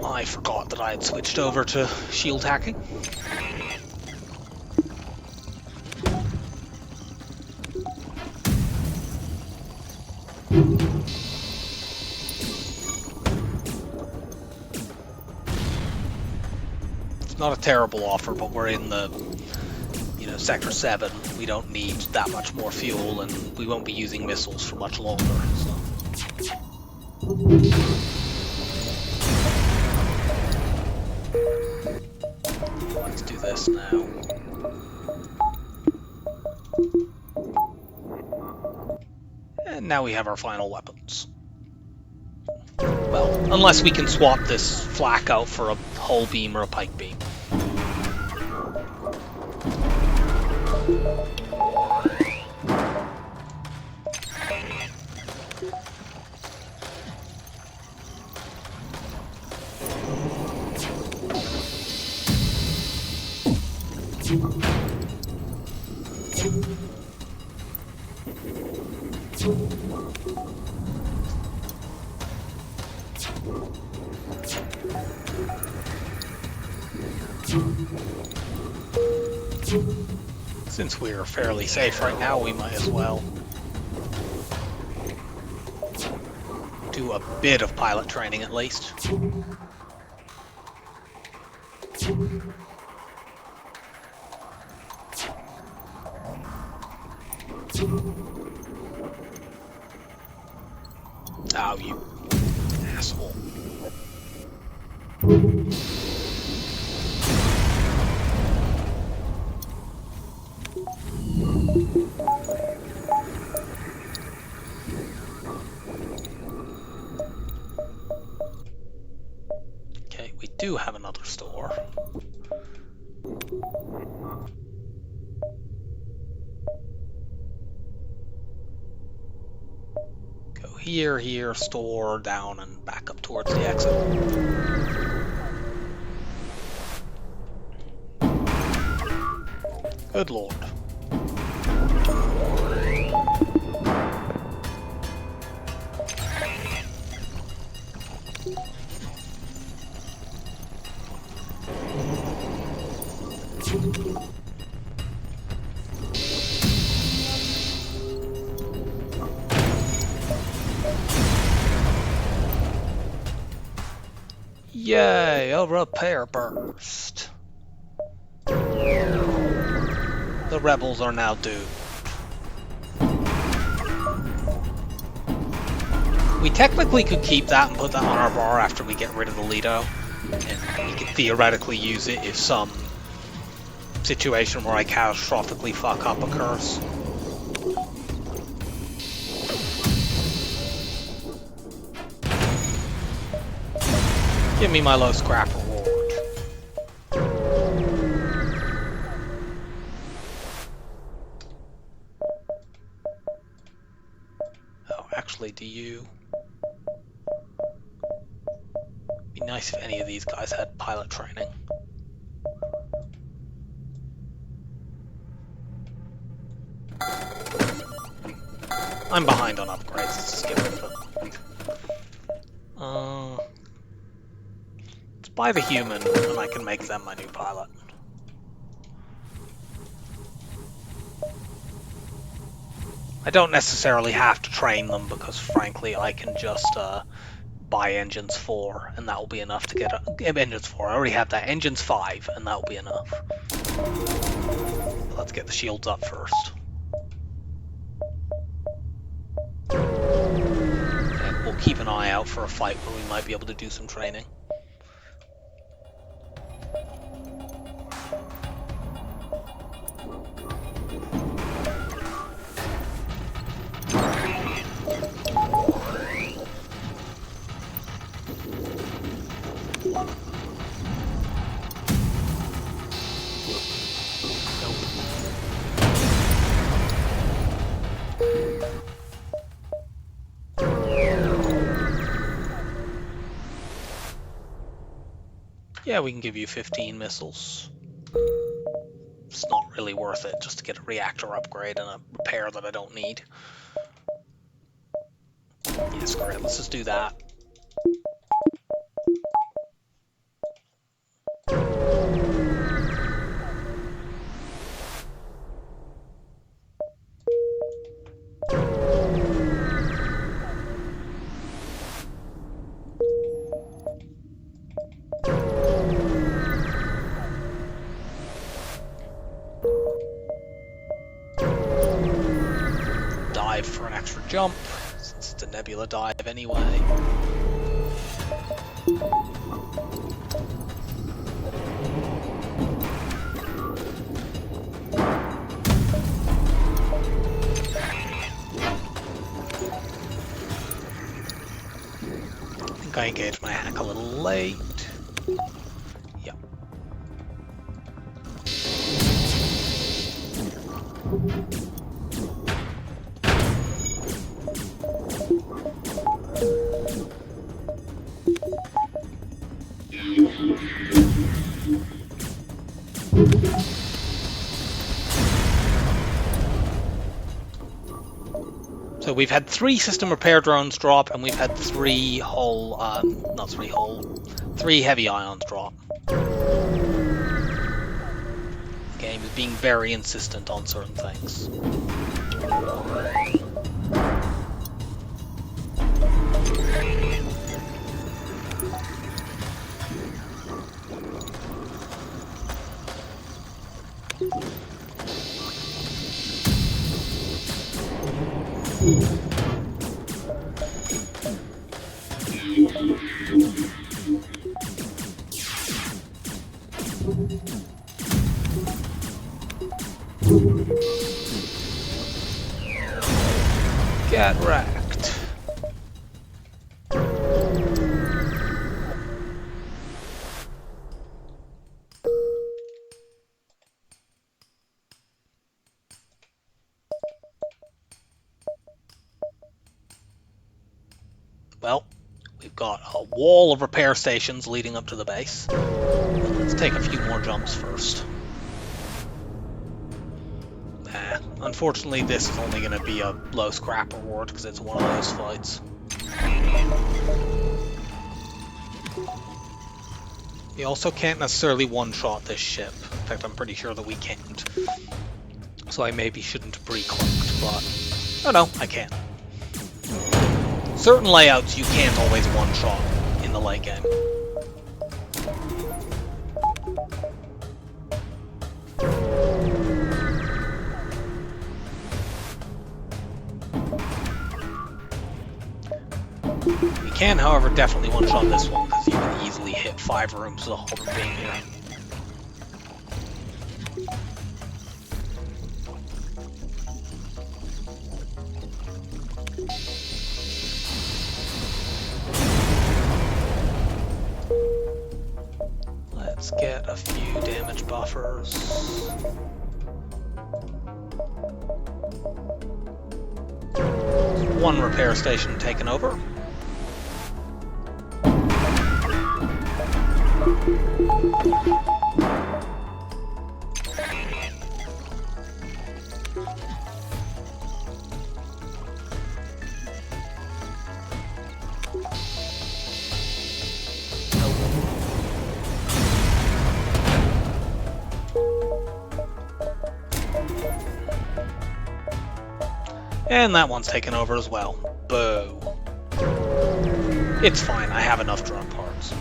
I forgot that I had switched over to shield hacking. It's not a terrible offer, but we're in the, Sector 7. We don't need that much more fuel, and we won't be using missiles for much longer, so. Let's do this now. And now we have our final weapons. Well, unless we can swap this flak out for a hull beam or a pike beam. Since we're fairly safe right now, we might as well do a bit of pilot training at least. Oh, you asshole. Okay, we do have another store. Go here, store, down, and back up towards the exit. Good lord. Yay, a repair burst. The rebels are now doomed. We technically could keep that and put that on our bar after we get rid of the Lido. And we could theoretically use it if some situation where I catastrophically fuck up occurs. Give me my low scrap reward. Oh, actually, do you... Be nice if any of these guys had pilot training. I'm behind on upgrades, let's just get rid of it. Let's buy the human, and I can make them my new pilot. I don't necessarily have to train them, because frankly I can just buy engines 4, and that will be enough to get engines 4. I already have that. Engines 5, and that will be enough. Let's get the shields up first. And we'll keep an eye out for a fight where we might be able to do some training. Yeah, we can give you 15 missiles. It's not really worth it just to get a reactor upgrade and a repair that I don't need. Yeah, screw it, let's just do that. Dive for an extra jump, since it's a nebula dive anyway. I think I engaged my hack a little late. Yep. So we've had 3 system repair drones drop, and we've had 3 hull, three heavy ions drop. The game is being very insistent on certain things. Get wrecked. Well, we've got a wall of repair stations leading up to the base. But let's take a few more jumps first. Unfortunately, this is only going to be a low scrap reward because it's one of those fights. We also can't necessarily one-shot this ship. In fact, I'm pretty sure that we can't. So I maybe shouldn't have pre-clicked, but... Oh no, I can. Certain layouts you can't always one-shot in the late game. We can, however, definitely one-shot this one, because you can easily hit 5 rooms with a halberd beam here. Let's get a few damage buffers. One repair station taken over. And that one's taken over as well. Boo. It's fine, I have enough drone parts.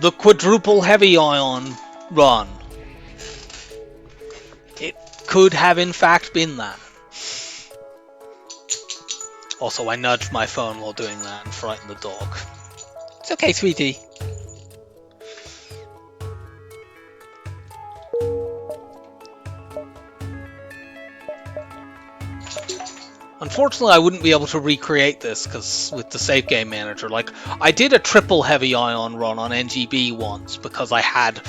The quadruple heavy ion run. It could have in fact been that. Also, I nudged my phone while doing that and frightened the dog. It's okay, sweetie. Unfortunately, I wouldn't be able to recreate this because with the save game manager, like I did a triple heavy ion run on NGB once because I had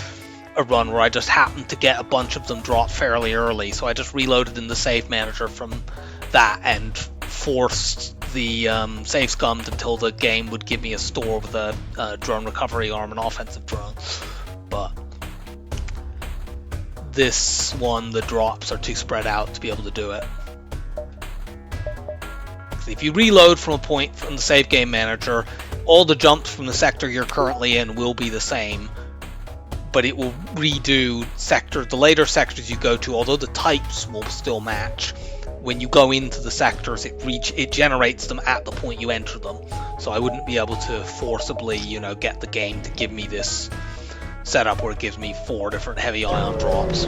a run where I just happened to get a bunch of them drop fairly early, so I just reloaded in the save manager from that and forced the save scummed until the game would give me a store with a drone recovery arm and offensive drone. But this one, the drops are too spread out to be able to do it. If you reload from a point from the save game manager, all the jumps from the sector you're currently in will be the same, but it will redo the later sectors you go to, although the types will still match. When you go into the sectors, it generates them at the point you enter them. So I wouldn't be able to forcibly, get the game to give me this setup where it gives me 4 different heavy ion drops.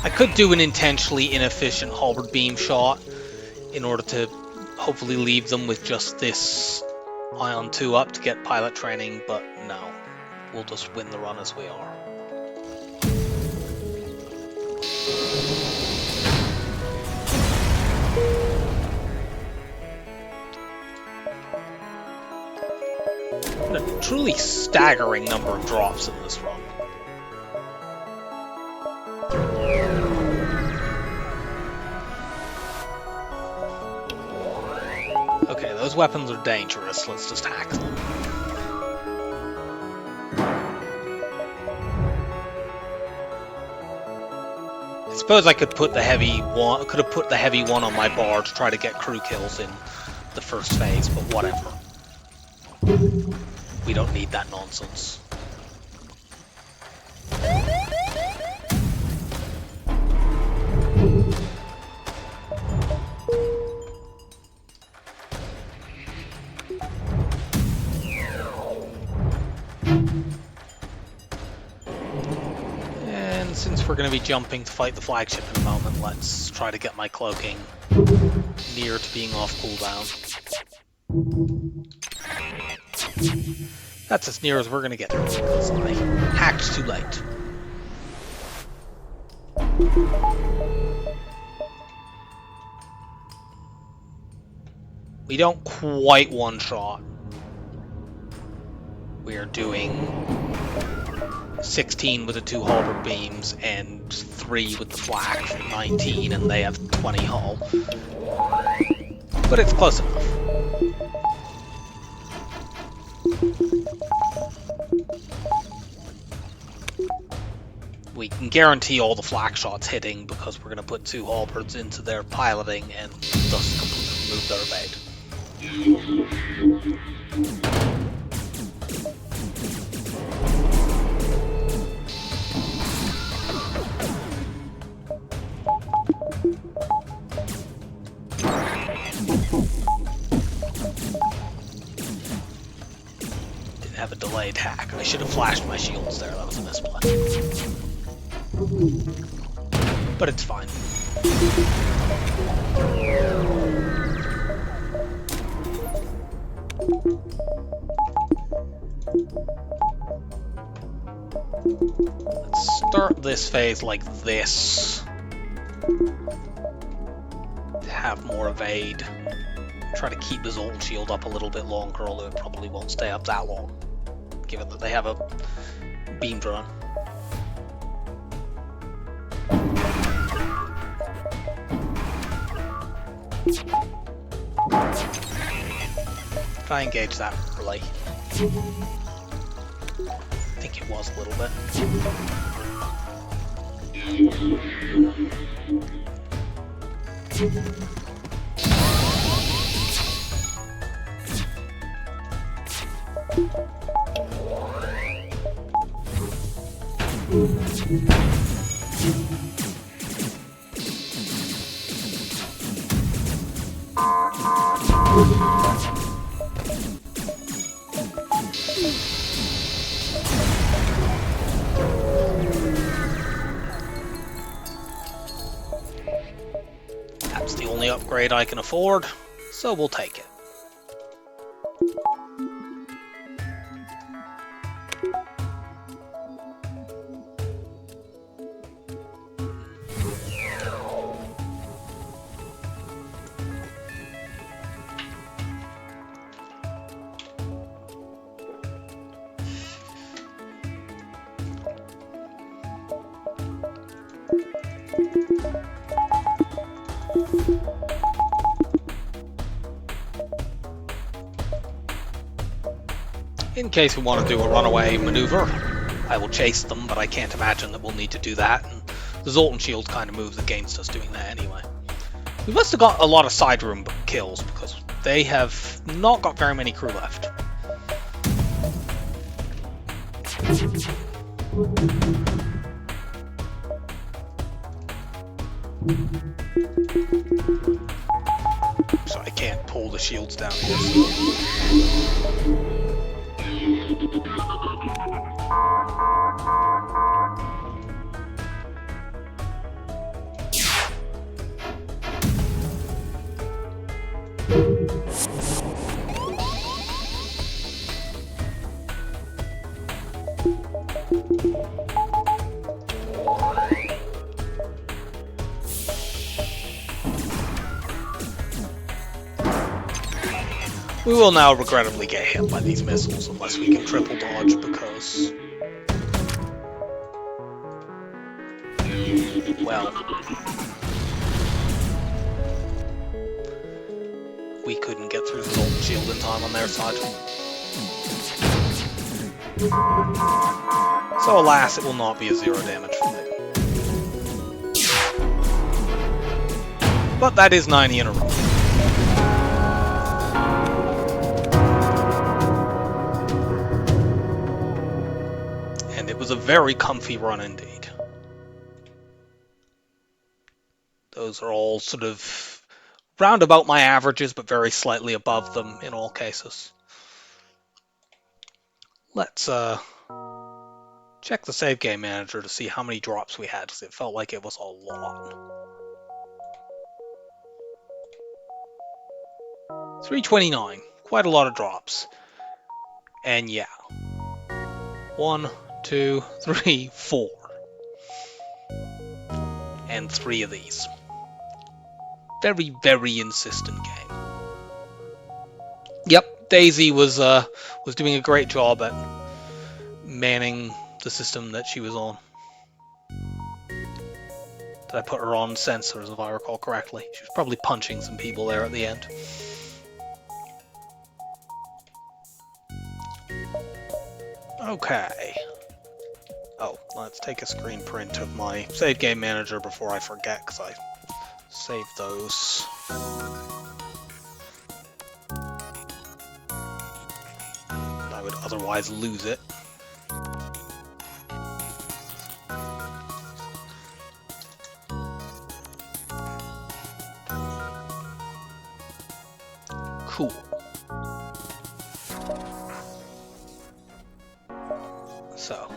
I could do an intentionally inefficient halberd beam shot in order to hopefully leave them with just this Ion 2 up to get pilot training, but no. We'll just win the run as we are. A truly staggering number of drops in this run. Okay, those weapons are dangerous. Let's just hack them. I suppose I could put the heavy one. Could have put the heavy one on my bar to try to get crew kills in the first phase, but whatever. We don't need that nonsense. And since we're going to be jumping to fight the flagship in a moment, let's try to get my cloaking near to being off cooldown. That's as near as we're going to get because I hacked too late. We don't quite one-shot. We're doing 16 with the 2 halberd beams and 3 with the flak for 19, and they have 20 hull. But it's close enough. We can guarantee all the flak shots hitting because we're going to put 2 halberds into their piloting and thus completely remove their evade. Didn't have a delayed hack. I should have flashed my shields there. That was a misplay. But it's fine. Let's start this phase like this. To have more evade. Try to keep the Zoltan shield up a little bit longer, although it probably won't stay up that long, given that they have a beam drone. Try and engage that early. I think it was a little bit. That's the only upgrade I can afford, so we'll take it. In case we want to do a runaway maneuver, I will chase them, but I can't imagine that we'll need to do that, and the Zoltan shield kind of moves against us doing that anyway. We must have got a lot of side room kills, because they have not got very many crew left. So I can't pull the shields down here. We will now regrettably get hit by these missiles unless we can triple dodge, because, well, we couldn't get through the Zoltan shield in time on their side. So alas, it will not be a 0 damage for me. But that is 90 in a row. And it was a very comfy run indeed. Those are all sort of round about my averages, but very slightly above them in all cases. Let's Check the save game manager to see how many drops we had, because it felt like it was a lot. 329, quite a lot of drops. And yeah, 1, 2, 3, 4. And 3 of these. Very, very insistent game. Yep, Daisy was doing a great job at manning the system that she was on. Did I put her on sensors, if I recall correctly? She was probably punching some people there at the end. Okay. Oh, let's take a screen print of my save game manager before I forget, because I saved those. I would otherwise lose it. Cool. So,